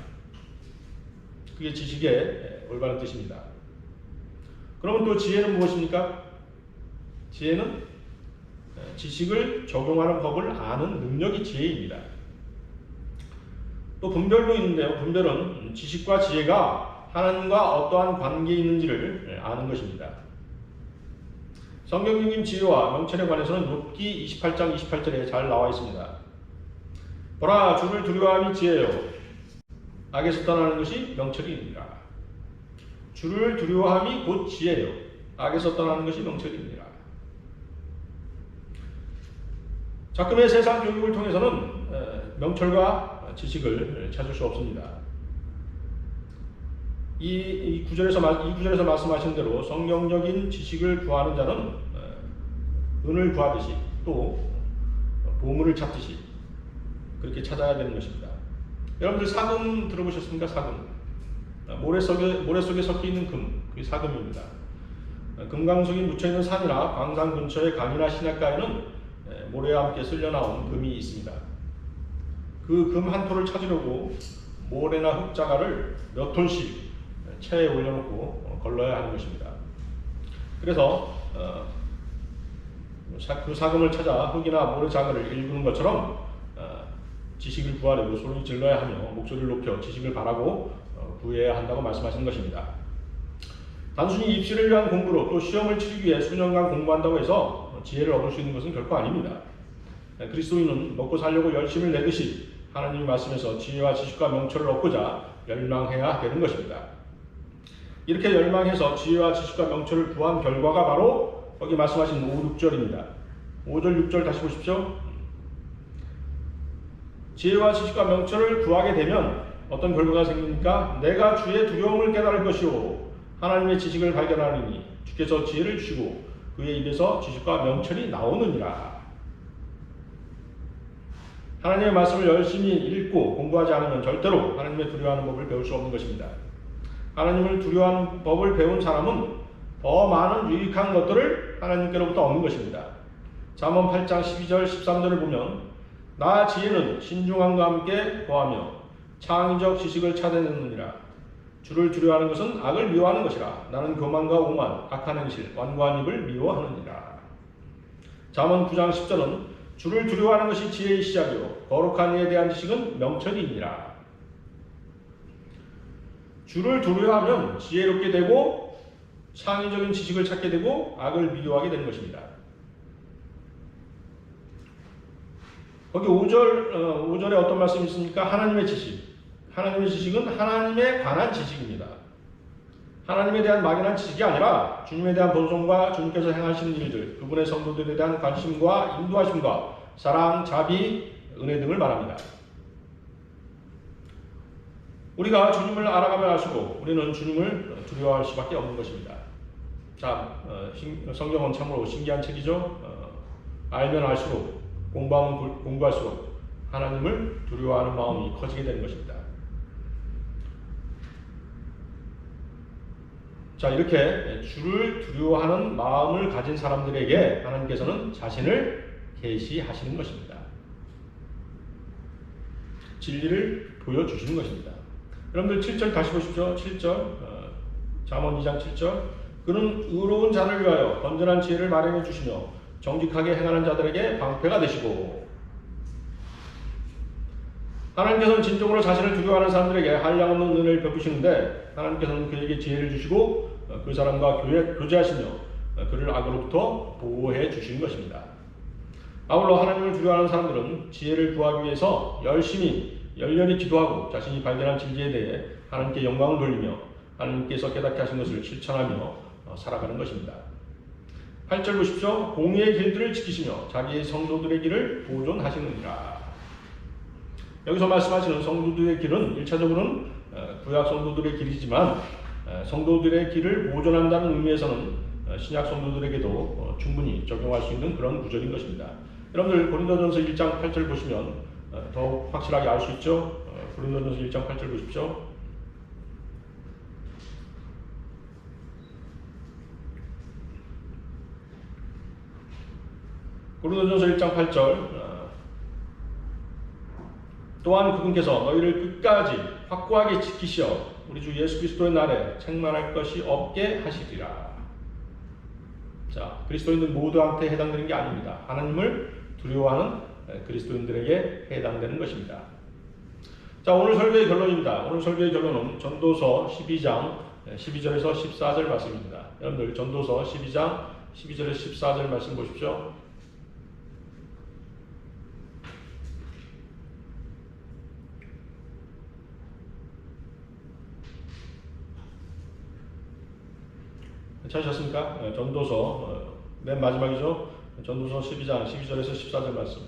그게 지식의 올바른 뜻입니다. 그러면 또 지혜는 무엇입니까? 지혜는 지식을 적용하는 법을 아는 능력이 지혜입니다. 또 분별도 있는데요. 분별은 지식과 지혜가 하나님과 어떠한 관계에 있는지를 아는 것입니다. 성경적인 지혜와 명철에 관해서는 욥기 28장 28절에 잘 나와 있습니다. 보라, 주를 두려워함이 지혜요 악에서 떠나는 것이 명철이니라. 주를 두려워함이 곧 지혜요 악에서 떠나는 것이 명철이니라. 자금의 세상 교육을 통해서는 명철과 지식을 찾을 수 없습니다. 이 구절에서 말씀하신 대로 성경적인 지식을 구하는 자는 은을 구하듯이 또 보물을 찾듯이 그렇게 찾아야 되는 것입니다. 여러분들 사금 들어보셨습니까? 사금. 모래 속에 섞여 있는 금, 그게 사금입니다. 금강석이 묻혀 있는 산이나 광산 근처의 강이나 시냇가에는 모래와 함께 쓸려 나온 금이 있습니다. 그 금 한 톨을 찾으려고 모래나 흙자갈을 몇 톤씩 차에 올려놓고 걸러야 하는 것입니다. 그래서 그 사금을 찾아 흙이나 모래 자갈을 일구는 것처럼 지식을 구하려고 소리 질러야 하며 목소리를 높여 지식을 바라고 구해야 한다고 말씀하시는 것입니다. 단순히 입시를 위한 공부로 또 시험을 치르기 위해 수년간 공부한다고 해서 지혜를 얻을 수 있는 것은 결코 아닙니다. 그리스도인은 먹고 살려고 열심을 내듯이 하나님의 말씀에서 지혜와 지식과 명철을 얻고자 열망해야 되는 것입니다. 이렇게 열망해서 지혜와 지식과 명철을 구한 결과가 바로 거기 말씀하신 5, 6절입니다. 5절, 6절 다시 보십시오. 지혜와 지식과 명철을 구하게 되면 어떤 결과가 생깁니까? 내가 주의 두려움을 깨달을 것이요 하나님의 지식을 발견하리니 주께서 지혜를 주시고 그의 입에서 지식과 명철이 나오느니라. 하나님의 말씀을 열심히 읽고 공부하지 않으면 절대로 하나님의 두려워하는 법을 배울 수 없는 것입니다. 하나님을 두려워하는 법을 배운 사람은 더 많은 유익한 것들을 하나님께로부터 얻는 것입니다. 잠언 8장 12절 13절을 보면 나 지혜는 신중함과 함께 거하며 창의적 지식을 찾아내느니라. 주를 두려워하는 것은 악을 미워하는 것이라. 나는 교만과 오만, 악한 행실, 완고한 입을 미워하느니라. 잠언 9장 10절은 주를 두려워하는 것이 지혜의 시작이요 거룩한 이에 대한 지식은 명철이니라. 주를 두려워하면 지혜롭게 되고 창의적인 지식을 찾게 되고 악을 미워하게 되는 것입니다. 거기 5절에 어떤 말씀이 있습니까? 하나님의 지식. 하나님의 지식은 하나님에 관한 지식입니다. 하나님에 대한 막연한 지식이 아니라 주님에 대한 본성과 주님께서 행하시는 일들, 그분의 성도들에 대한 관심과 인도하심과 사랑, 자비, 은혜 등을 말합니다. 우리가 주님을 알아가면 할수록 우리는 주님을 두려워할 수밖에 없는 것입니다. 자, 성경은 참으로 신기한 책이죠. 알면 알수록, 공부하면 공부할수록 하나님을 두려워하는 마음이 커지게 되는 것입니다. 자, 이렇게 주를 두려워하는 마음을 가진 사람들에게 하나님께서는 자신을 계시하시는 것입니다. 진리를 보여주시는 것입니다. 여러분들 7절 다시 보십시오. 7절 잠언 2장 7절 그는 의로운 자를 위하여 건전한 지혜를 마련해 주시며 정직하게 행하는 자들에게 방패가 되시고. 하나님께서는 진정으로 자신을 두려워하는 사람들에게 한량없는 은혜를 베푸시는데 하나님께서는 그에게 지혜를 주시고 그 사람과 교제하시며 그를 악으로부터 보호해 주시는 것입니다. 아울러 하나님을 두려워하는 사람들은 지혜를 구하기 위해서 열렬히 기도하고 자신이 발견한 진리에 대해 하나님께 영광을 돌리며 하나님께서 깨닫게 하신 것을 실천하며 살아가는 것입니다. 8절 보십시오. 공의의 길들을 지키시며 자기의 성도들의 길을 보존하시느니라. 여기서 말씀하시는 성도들의 길은 1차적으로는 구약 성도들의 길이지만 성도들의 길을 보존한다는 의미에서는 신약 성도들에게도 충분히 적용할 수 있는 그런 구절인 것입니다. 여러분들 고린도전서 1장 8절 보시면 더욱 확실하게 알 수 있죠. 고린도전서 1장 8절 보십시오. 고린도전서 1장 8절 또한 그분께서 너희를 끝까지 확고하게 지키시어 우리 주 예수 그리스도의 날에 책망할 것이 없게 하시리라. 자, 그리스도인들 모두한테 해당되는 게 아닙니다. 하나님을 두려워하는 그리스도인들에게 해당되는 것입니다. 자, 오늘 설교의 결론입니다. 오늘 설교의 결론은 전도서 12장 12절에서 14절 말씀입니다. 여러분들 전도서 12장 12절에서 14절 말씀 보십시오. 찾으셨습니까? 전도서 맨 마지막이죠. 전도서 12장 12절에서 14절 말씀.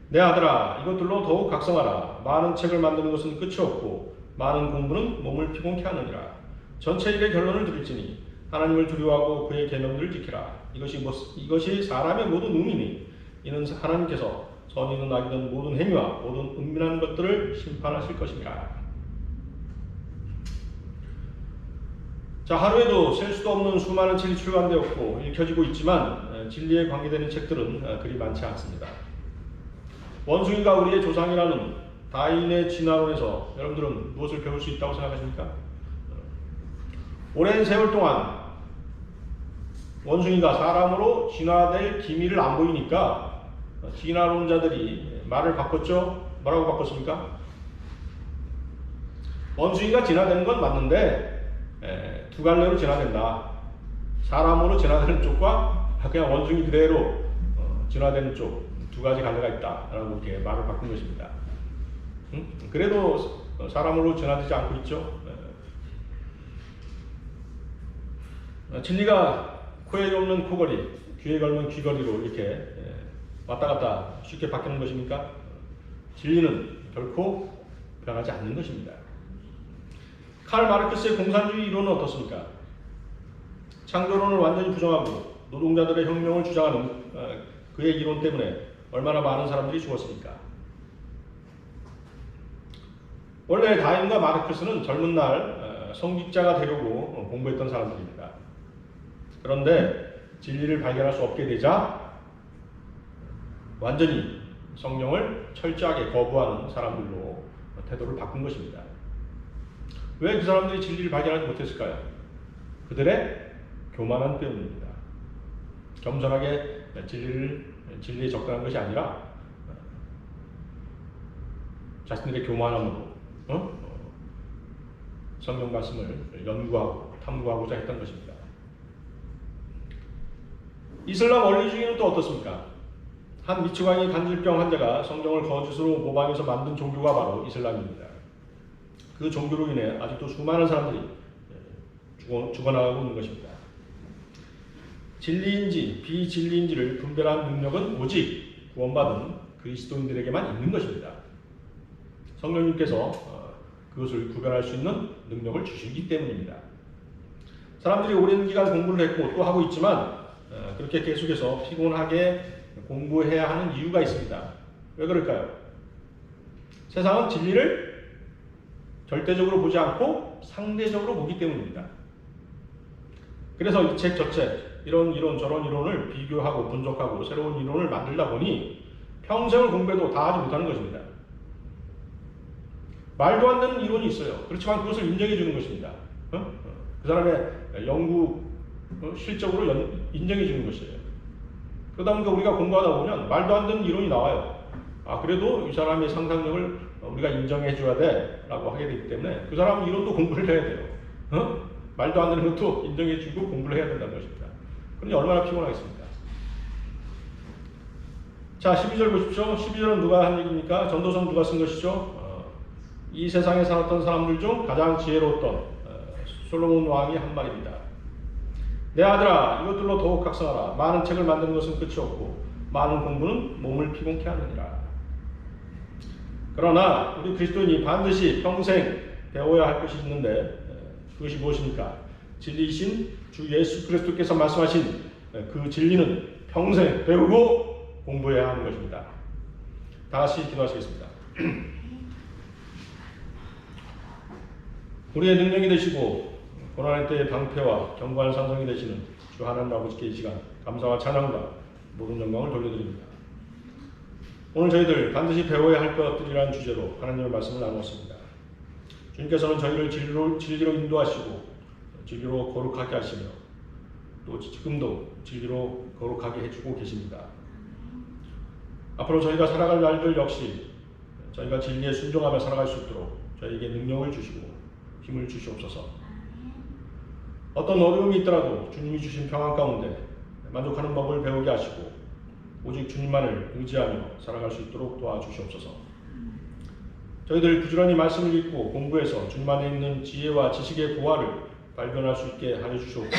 내 아들아 이것들로 더욱 각성하라. 많은 책을 만드는 것은 끝이 없고 많은 공부는 몸을 피곤케 하느니라. 전체 일의 결론을 드릴지니 하나님을 두려워하고 그의 계명들을 지키라. 이것이 사람의 모든 의미니 이는 하나님께서 선이든 악이든 모든 행위와 모든 은밀한 것들을 심판하실 것입니다. 자, 하루에도 셀 수도 없는 수많은 책이 출간되었고 읽혀지고 있지만 진리에 관계되는 책들은 그리 많지 않습니다. 원숭이가 우리의 조상이라는 다윈의 진화론에서 여러분들은 무엇을 배울 수 있다고 생각하십니까? 오랜 세월 동안 원숭이가 사람으로 진화될 기미를 안 보이니까 진화론자들이 말을 바꿨죠. 뭐라고 바꿨습니까? 원숭이가 진화되는 건 맞는데 두 갈래로 진화된다. 사람으로 진화되는 쪽과 그냥 원숭이 그대로 진화되는 쪽 두 가지 갈래가 있다라고 이렇게 말을 바꾼 것입니다. 그래도 사람으로 진화되지 않고 있죠. 진리가 코에 없는 코걸이, 귀에 걸면 귀걸이로 이렇게 왔다 갔다 쉽게 바뀌는 것입니까? 진리는 결코 변하지 않는 것입니다. 칼 마르크스의 공산주의 이론은 어떻습니까? 창조론을 완전히 부정하고 노동자들의 혁명을 주장하는 그의 이론 때문에 얼마나 많은 사람들이 죽었습니까? 원래 다윈과 마르크스는 젊은 날 성직자가 되려고 공부했던 사람들입니다. 그런데 진리를 발견할 수 없게 되자 완전히 성령을 철저하게 거부하는 사람들로 태도를 바꾼 것입니다. 왜 그 사람들이 진리를 발견하지 못했을까요? 그들의 교만함 때문입니다. 겸손하게 진리에 접근한 것이 아니라 자신들의 교만함으로 성경 말씀을 연구하고 탐구하고자 했던 것입니다. 이슬람 원리주의는 또 어떻습니까? 한 미치광이 간질병 환자가 성경을 거짓으로 모방해서 만든 종교가 바로 이슬람입니다. 그 종교로 인해 아직도 수많은 사람들이 죽어나가고 있는 것입니다. 진리인지 비진리인지를 분별하는 능력은 오직 구원받은 그리스도인들에게만 있는 것입니다. 성령님께서 그것을 구별할 수 있는 능력을 주시기 때문입니다. 사람들이 오랜 기간 공부를 했고 또 하고 있지만 그렇게 계속해서 피곤하게 공부해야 하는 이유가 있습니다. 왜 그럴까요? 세상은 진리를 절대적으로 보지 않고 상대적으로 보기 때문입니다. 그래서 이 책 저 책, 이런 이론 저런 이론을 비교하고 분석하고 새로운 이론을 만들다 보니 평생을 공부해도 다 하지 못하는 것입니다. 말도 안 되는 이론이 있어요. 그렇지만 그것을 인정해 주는 것입니다. 그 사람의 연구 실적으로 인정해 주는 것이에요. 그러다 보니까 우리가 공부하다 보면 말도 안 되는 이론이 나와요. 그래도 이 사람의 상상력을 우리가 인정해 줘야 돼 라고 하게 되기 때문에 그 사람 이론도 공부를 해야 돼요. 말도 안 되는 것도 인정해 주고 공부를 해야 된다는 것입니다. 그러니 얼마나 피곤하겠습니까? 자, 12절 보십시오. 12절은 누가 한 얘기입니까? 전도서는 누가 쓴 것이죠? 이 세상에 살았던 사람들 중 가장 지혜로웠던 솔로몬 왕이 한 말입니다. 내 아들아, 이것들로 더욱 각성하라. 많은 책을 만드는 것은 끝이 없고 많은 공부는 몸을 피곤케 하느니라. 그러나 우리 그리스도인이 반드시 평생 배워야 할 것이 있는데 그것이 무엇입니까? 진리이신 주 예수 그리스도께서 말씀하신 그 진리는 평생 배우고 공부해야 하는 것입니다. 다 같이 기도하시겠습니다. 우리의 능력이 되시고 고난의 때의 방패와 견고한 산성이 되시는 주 하나님 아버지께 이 시간 감사와 찬양과 모든 영광을 돌려드립니다. 오늘 저희들 반드시 배워야 할 것들이라는 주제로 하나님의 말씀을 나누었습니다. 주님께서는 저희를 진리로 인도하시고 진리로 거룩하게 하시며 또 지금도 진리로 거룩하게 해주고 계십니다. 앞으로 저희가 살아갈 날들 역시 저희가 진리에 순종하며 살아갈 수 있도록 저희에게 능력을 주시고 힘을 주시옵소서. 어떤 어려움이 있더라도 주님이 주신 평안 가운데 만족하는 법을 배우게 하시고 오직 주님만을 의지하며 살아갈 수 있도록 도와주시옵소서. 저희들 부지런히 말씀을 읽고 공부해서 주님 안에 있는 지혜와 지식의 보화를 발견할 수 있게 하여 주시옵고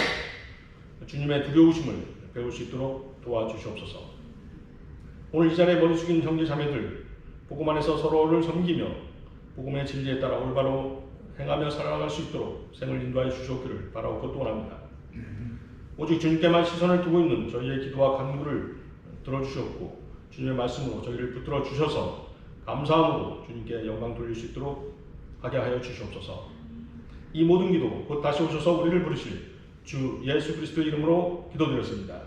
주님의 두려우심을 배울 수 있도록 도와주시옵소서. 오늘 이 자리에 머리 숙인 형제 자매들 복음 안에서 서로를 섬기며 복음의 진리에 따라 올바로 행하며 살아갈 수 있도록 생을 인도하여 주시옵기를 바라옵고 또 원합니다. 오직 주님께만 시선을 두고 있는 저희의 기도와 간구를 들어주시옵고 주님의 말씀으로 저희를 붙들어 주셔서 감사함으로 주님께 영광 돌릴 수 있도록 하게 하여 주시옵소서. 이 모든 기도 곧 다시 오셔서 우리를 부르실 주 예수 그리스도의 이름으로 기도드렸습니다.